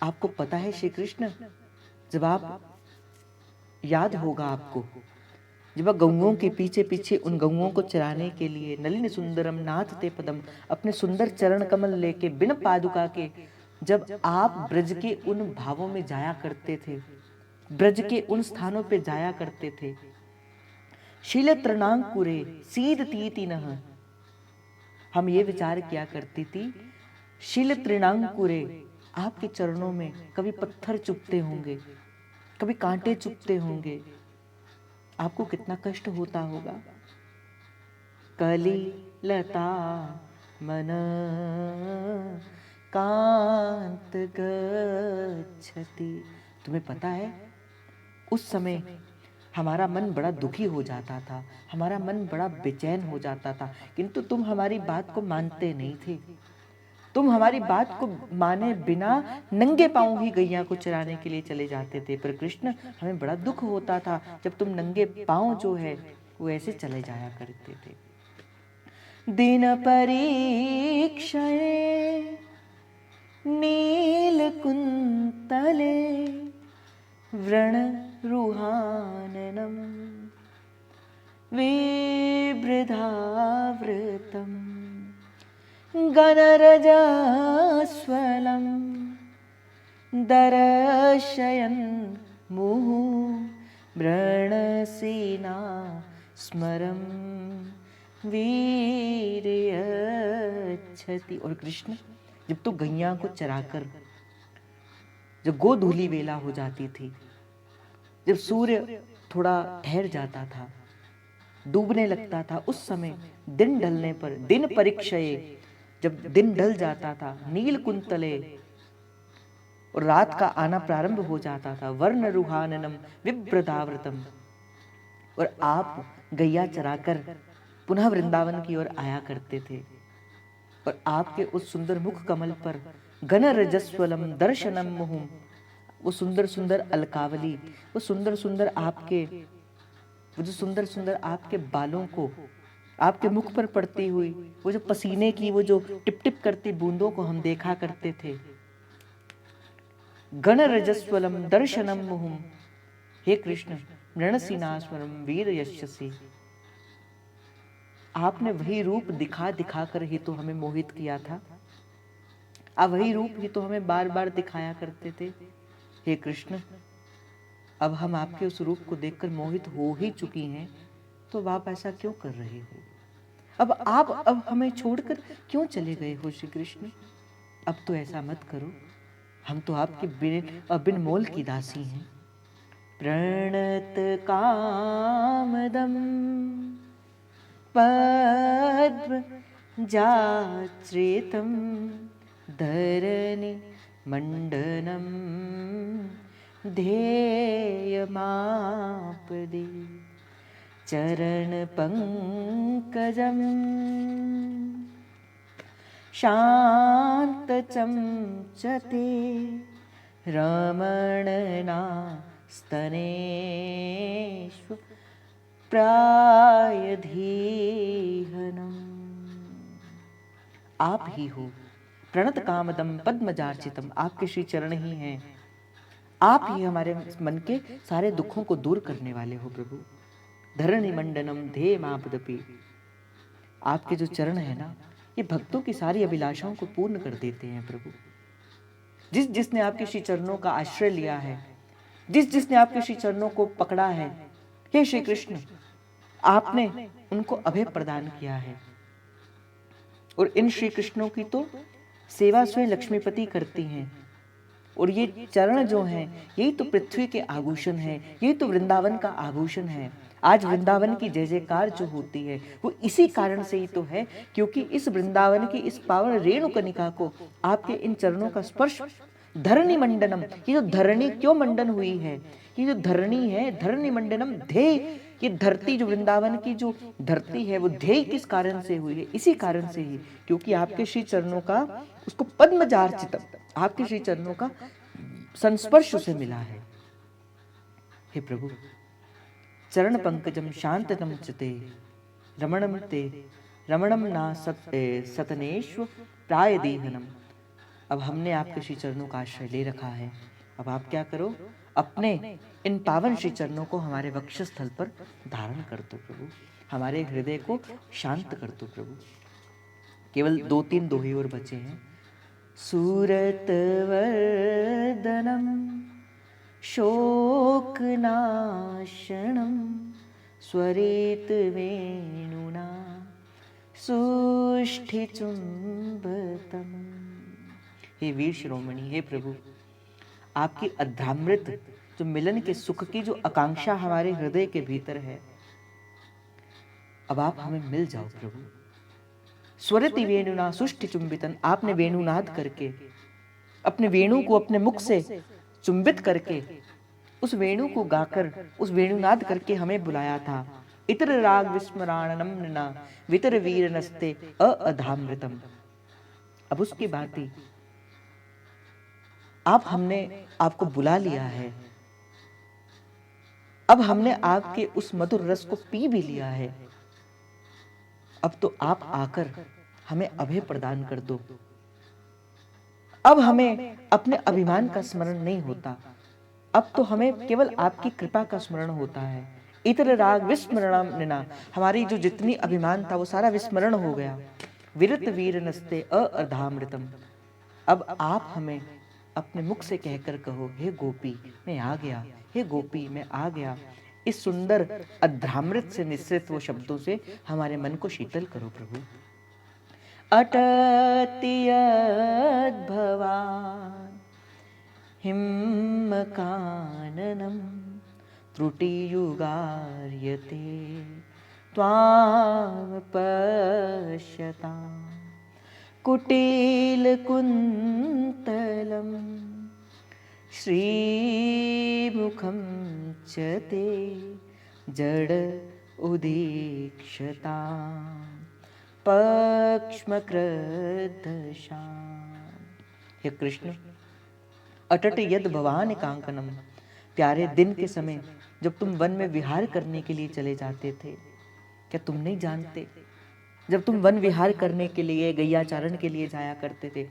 A: आपको पता है श्री कृष्ण, जब आप याद होगा आपको, जब आप गौओं के पीछे पीछे उन गौओं को चराने के लिए नलिन सुंदरम नाथ ते पदम, अपने सुंदर चरण कमल लेके बिन पादुका के, जब आप ब्रज के उन भावों में जाया करते थे, ब्रज के उन स्थानों पे जाया करते थे, शील तृणांकुरे सीद तीति नह, हम ये विचार किया करती थी, शील तृणांकुरे, आपके चरणों में कभी पत्थर चुभते होंगे, कभी कांटे चुभते होंगे, आपको कितना कष्ट होता होगा। कली लता मन कांत गच्छति। तुम्हें पता है, उस समय हमारा मन बड़ा दुखी हो जाता था, हमारा मन बड़ा बेचैन हो जाता था, किंतु तुम हमारी बात को मानते नहीं थे। तुम हमारी बात को माने बिना नंगे पांव ही गैया को चराने के लिए चले जाते थे। पर कृष्ण, हमें बड़ा दुख होता था जब तुम नंगे पांव जो है वो ऐसे चले जाया करते थे। दिन परीक्षये नील कुंतले व्रण रुहाननम विवृधावृतम गणरजस्वलं दर्शयन् मुहुः वृणसेना स्मरं वीर्यच्छति। और कृष्ण, जब तो गैया को चराकर जब गोधूली वेला हो जाती थी, जब सूर्य थोड़ा ठहर जाता था, डूबने लगता था, उस समय दिन ढलने पर, दिन परीक्षये, जब दिन ढल जाता था, नील कुंतले, और रात का आना प्रारंभ हो जाता था, वर्ण रुहाननम विव्रताव्रतम, और आप गैया चराकर पुनः वृंदावन की ओर आया करते थे, और आपके उस सुंदर मुख कमल पर घन रजस्वलम दर्शनम मुहुम, वो सुंदर सुंदर अलकावली, वो सुंदर सुंदर आपके, वो जो सुंदर सुंदर आपके बालों को, आपके मुख पर पड़ती हुई वो जो पसीने की वो जो टिप टिप करती बूंदों को हम देखा करते थे। गण रजस्वलम दर्शनम मुहुम, हे कृष्ण, मृणसीनास्वरम वीर यशसी, आपने वही रूप दिखा दिखा कर ही तो हमें मोहित किया था, आप वही रूप ही तो हमें बार बार दिखाया करते थे। हे कृष्ण, अब हम आपके उस रूप को देखकर मोहित हो ही चुकी हैं, तो आप ऐसा क्यों कर रहे हो? अब हमें छोड़कर क्यों चले गए हो श्री कृष्ण? अब तो ऐसा मत करो, हम तो आपके बिन मोल की दासी हैं। प्रणत कामदम पद्म जाश्रितम धरणी मंडनम ध्येयमापदे चरण पंकजम शांत चमचते रमणना स्तनेषु प्रायधीहनम। आप ही हो प्रणत कामदम पद्मजार्चितम, आपके श्री चरण ही हैं, आप ही हमारे मन के सारे दुखों को दूर करने वाले हो प्रभु। धरणी मंडनम ध्येय मापदपि, आपके जो चरण है ना, ये भक्तों की सारी अभिलाषाओं को पूर्ण कर देते हैं प्रभु। जिसने आपके श्री चरणों का आश्रय लिया है, जिसने आपके श्री चरणों को पकड़ा है, हे श्री कृष्ण, आपने उनको अभय प्रदान किया है। और इन श्री कृष्णों की तो सेवा स्वयं लक्ष्मीपति करती हैं, और ये चरण जो हैं, यही तो पृथ्वी के आभूषण हैं, यही तो वृंदावन का आभूषण है। आज वृंदावन की जय जयकार जो होती है वो इसी कारण से ही तो है, क्योंकि इस वृंदावन की इस पावन रेणुकनिका को आपके इन चरणों का स्पर्श, धरणी मंडनम, ये जो धरणी क्यों मंडन हुई है, कि जो धरणी है, धरणी मंडनम ध्येय, ये धरती जो वृंदावन की जो धरती है वो ध्येय किस कारण से हुई है? इसी कारण से ही, क्योंकि आपके श्री चरणों का, उसको पद्मजार्चितम, आपके श्री चरणों का संस्पर्श उसे मिला है। हे प्रभु, चरण पंकजम शांततम चते रमणम ते रमणम ना सतनेश्व प्राय देहनम। अब हमने आपके श्री चरणों का आश्रय ले रखा है, अब आप क्या करो, अपने इन पावन श्री चरणों को हमारे वक्षस्थल पर धारण कर दो प्रभु, हमारे हृदय को शांत कर दो प्रभु। केवल 2-3 दोहे और बचे हैं। सूरत वर्धनम शोकनाशनम स्वरित वेणुना सुष्ठिचुंबतम। हे वीर शिरोमणि, हे प्रभु, आपकी अध्यामृत जो मिलन के सुख की जो आकांक्षा हमारे हृदय के भीतर है, अब आप हमें मिल जाओ प्रभु। स्वरिति वेणुना सुष्टि चुंबितन, आपने वेणुनाद करके, अपने वेणु को अपने मुख से चुंबित करके, उस वेणु को गाकर, उस वेणुनाद करके हमें बुलाया था। इतर राग विस्मराणनम नृणा वितर वीर नस्ते अधामृतम। अब उसकी बात ही, अब हमने आपको बुला लिया है, अब हमने आपके उस मधुर रस को पी भी लिया है, अब तो आप आकर हमें अभय प्रदान कर दो। अब हमें अपने अभिमान का स्मरण नहीं होता, अब तो हमें केवल आपकी कृपा का स्मरण होता है। इतर राग विस्मरणम निना, हमारी जो जितनी अभिमान था वो सारा विस्मरण हो गया। विरत वीर नस्ते अधामृतम, अब आप हमें अपने मुख से कहकर कहो, हे गोपी मैं आ गया, हे गोपी मैं आ गया। इस सुंदर अध्यामृत से मिश्रित वो शब्दों से हमारे मन को शीतल करो प्रभु। अटत्यद् भवान् हिमकाननम त्रुटियुगार्यते त्वां पश्यताम् कुटिलकुन्तलं श्रीमुखं च ते जड उदीक्षताम् पक्ष्मकृदशाम्। हे कृष्ण, अटट यद भवान कांकनम, प्यारे दिन के समय जब तुम वन में विहार करने के लिए चले जाते थे, क्या तुम नहीं जानते, जब तुम वन विहार करने के लिए, गैयाचारण के लिए जाया करते थे,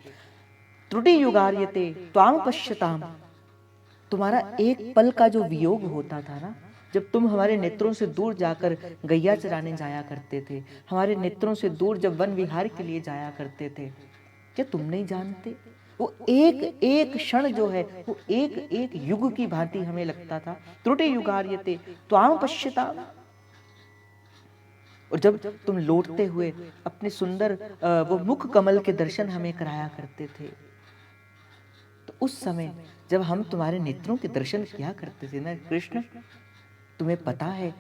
A: त्रुटि युगार्यते त्वां पश्यताम, तुम्हारा एक पल का जो वियोग होता था ना, जब तुम हमारे नेत्रों से दूर जाकर गैया चराने जाया करते थे, हमारे नेत्रों से दूर जब वन विहार के लिए जाया करते थे, क्या तुम नहीं जानते, वो एक एक क्षण जो है वो एक एक युग की भांति हमें लगता था। त्रुटि युगार्यते त्वां पश्यताम, और जब तुम लौटते हुए अपने सुंदर वो मुख कमल के दर्शन हमें कराया करते थे, तो उस समय जब हम तुम्हारे नेत्रों के दर्शन किया करते थे ना कृष्ण, तुम्हें पता है,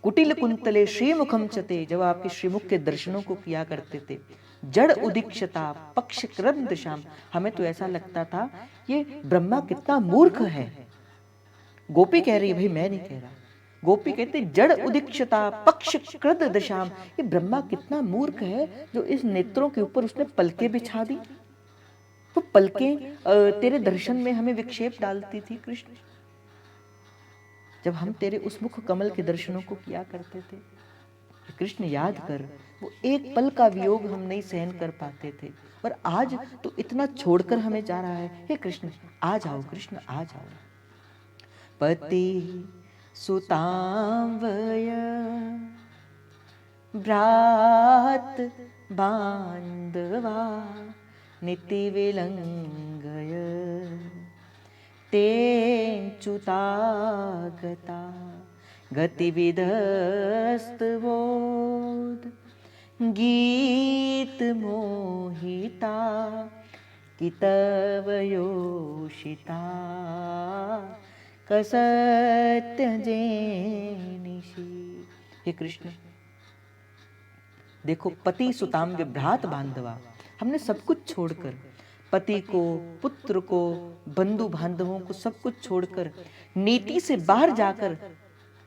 A: कुटिल कुंतले श्रीमुखम चते, जब आपके श्रीमुख के दर्शनों को किया करते थे, जड़ उदीक्षता पक्ष क्रंद शाम, हमें तो ऐसा लगता था ये ब्रह्मा कितना मूर्ख है। गोपी कह रही है, भाई मैं नहीं कह रहा, गोपी कहते जड़ उदीक्षता पक्ष कृद दशाम, ये ब्रह्मा कितना मूर्ख है जो इस नेत्रों के ऊपर उसने पलकें बिछा दी। वो पलकें तेरे दर्शन में हमें विक्षेप डालती थी कृष्ण, जब हम तेरे उस मुख कमल के दर्शनों को किया करते थे। कृष्ण याद कर, वो एक पल का वियोग हम नहीं सहन कर पाते थे, और आज तो इतना छोड़कर हमें जा रहा है। हे कृष्ण आ जाओ, कृष्ण आ जाओ। पति सुतांवय भ्रात बांधवा नीति विलंगय तेंच्युतागता गतिविधस्तवोद गीत मोहिता कितवयोषिता कसत्यजेनिषि। हे कृष्ण देखो, पति सुताम विभ्रात बांधवा, हमने सब कुछ छोड़कर पति को, पुत्र को, बंधु बांधवों को सब कुछ छोड़कर, नीति से बाहर जाकर,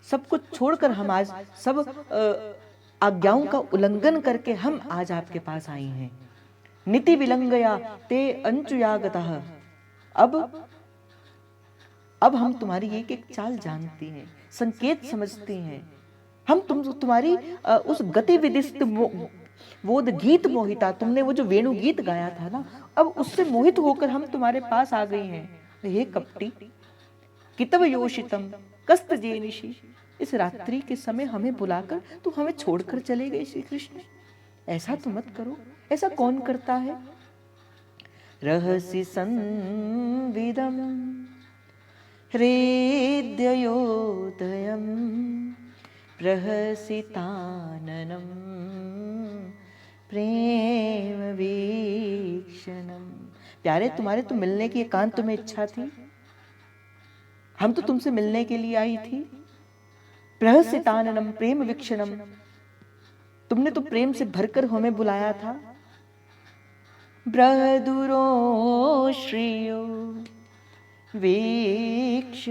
A: सब कुछ छोड़कर हम आज सब आज्ञाओं का उल्लंघन करके हम आज आपके पास आई हैं। नीति विलंघया ते अंचुयागतः। अब हम तुम्हारी एक एक चाल जानती हैं, संकेत समझती हैं। हम तुम्हारी उस गतिविधि वो गीत मोहिता, तुमने वो जो वेणु गीत गाया था ना, अब उससे मोहित होकर हम तुम्हारे पास आ गई हैं। हे कपटी, कितव योषितम कस्त जेनिशी, इस रात्रि के समय हमें बुलाकर तू हमें छोड़कर चले गए श्री कृष्ण। ऐसा तो मत करो, ऐसा कौन करता है। रहसि संविदम हृदयोदयम् प्रहसिताननम प्रेम वीक्षणम। प्यारे, तुम्हारे तो मिलने की एकांत में इच्छा थी, हम तो तुमसे मिलने के लिए आई थी। प्रहसिताननम प्रेम वीक्षणम, तुमने तो प्रेम से भरकर हमें बुलाया था। ब्रहदुरो श्रियो वीक्ष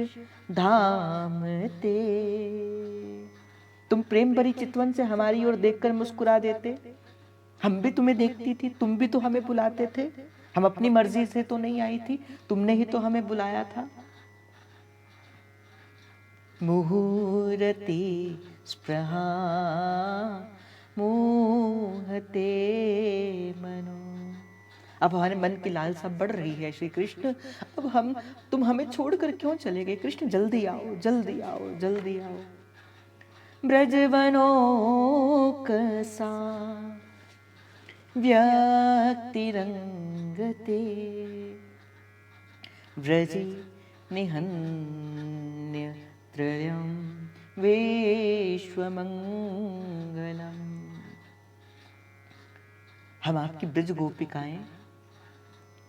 A: धाम ते, तुम प्रेम भरी चितवन से हमारी ओर देखकर मुस्कुरा देते। हम भी तुम्हें देखती थी, तुम भी तो हमें बुलाते थे। हम अपनी मर्जी से तो नहीं आई थी, तुमने ही तो हमें बुलाया था। मुहूर्ते स्पृहा मोहते मनो, अब हमारे मन की लालसा बढ़ रही है श्री कृष्ण। अब तुम हमें छोड़कर क्यों चले गए कृष्ण? जल्दी आओ, जल्दी आओ, जल्दी आओ। ब्रजवनोकसा व्यक्तिरंगते व्रजी निहन्य त्रयं विश्वमंगलम। हम आपकी ब्रज गोपिकाएं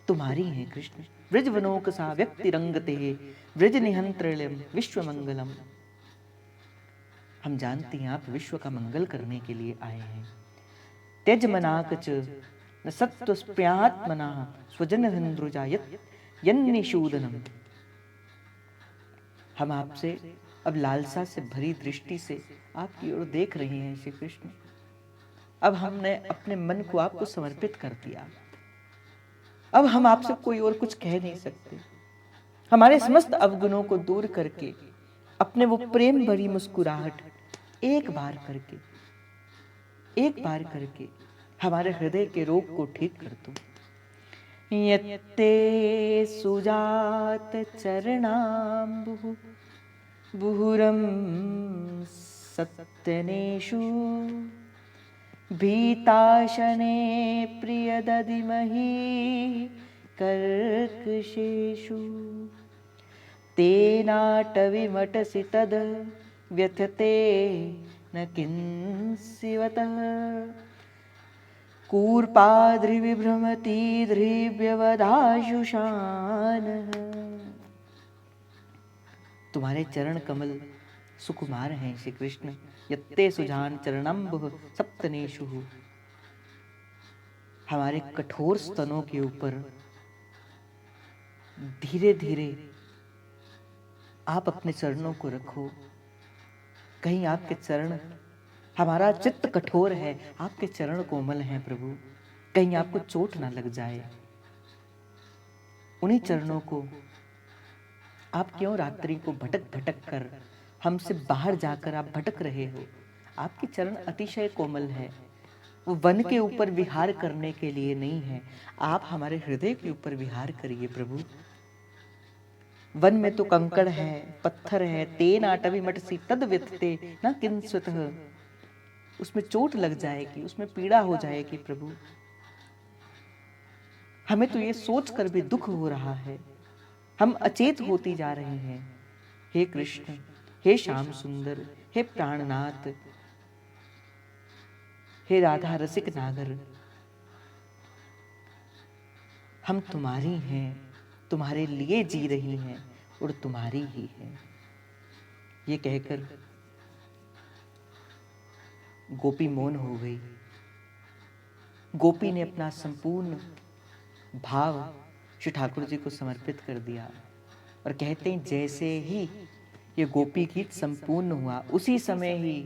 A: तुम्हारी हैं कृष्ण। ब्रज वनोकसा व्यक्तिरंगते ब्रज निहंत्रल्यम विश्वमंगलम। हम जानती हैं आप विश्व का मंगल करने के लिए आए हैं। त्यज मनाकच न सत्व स्प्रियात्मना स्वजन हंद्रुजा यन्निशूदनम। हम आपसे अब लालसा से भरी दृष्टि से आपकी ओर देख रहे हैं श्री कृष्ण। अब हमने अपने मन को आपको समर्पित कर दिया। अब हम आपसे कोई और कुछ कह नहीं सकते। हमारे समस्त अवगुणों को दूर करके अपने वो प्रेम भरी मुस्कुराहट एक बार करके हमारे हृदय के रोग को ठीक कर दो। यत्ते सुजात चरणाम्बुः बुहुरम सत्यनेषु भीताशने प्रियदधिमहि कर्कशेषु तेनाटविमटसि तद् व्यथते न किंसिवतः कूर्पाद्रिविभ्रमति ध्रिव्यवदाशुषानः। तुम्हारे चरण कमल सुकुमार हैं श्री कृष्ण। यत्ते सुजान चरणम्बुः सप्तनेषु, हमारे कठोर स्तनों के ऊपर धीरे धीरे आप अपने चरणों को रखो। कहीं आपके चरण, हमारा चित्त कठोर है, आपके चरण कोमल हैं प्रभु, कहीं आपको चोट ना लग जाए। उन्हीं चरणों को आप क्यों रात्रि को भटक भटक कर हमसे बाहर जाकर आप भटक रहे हो? आपके चरण अतिशय कोमल है, वो वन के ऊपर विहार करने के लिए नहीं है। आप हमारे हृदय के ऊपर विहार करिए प्रभु। वन में तो कंकड़ है, पत्थर है, तेन आटवी मटसी तद व्यथते न किंसुतः, उसमें चोट लग जाएगी, उसमें पीड़ा हो जाएगी प्रभु। हमें तो ये सोच कर भी दुख हो रहा है, हम अचेत होती जा रहे हैं। हे कृष्ण, हे श्याम सुंदर, हे प्राणनाथ, हे राधा रसिक नागर, हम तुम्हारी हैं, तुम्हारे लिए जी रही हैं और तुम्हारी ही हैं। ये कहकर गोपी मौन हो गई। गोपी ने अपना संपूर्ण भाव श्री ठाकुर जी को समर्पित कर दिया और कहते हैं जैसे ही ये गोपी गीत संपूर्ण हुआ उसी समय ही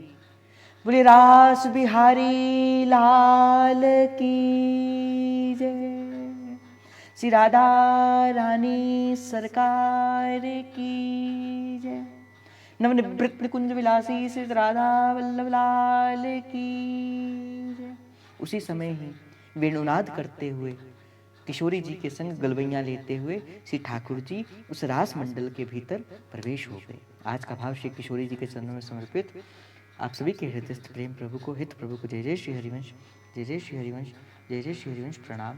A: बोले रास बिहारी लाल की जय, श्री राधा रानी सरकार की जय, नवनिवृत्त निकुंज विलासी श्री राधा वल्लभ लाल की जय। उसी समय ही वेणुनाद करते हुए किशोरी जी के संग गलवैया लेते हुए श्री ठाकुर जी उस रास मंडल के भीतर प्रवेश हो गए। आज का भाव श्री किशोरी जी के चरणों में समर्पित आप सभी के हृदयस्थ प्रेम प्रभु को, हित प्रभु को जय जय श्री हरिवंश, जय जय श्री हरिवंश, जय जय श्री हरिवंश। प्रणाम।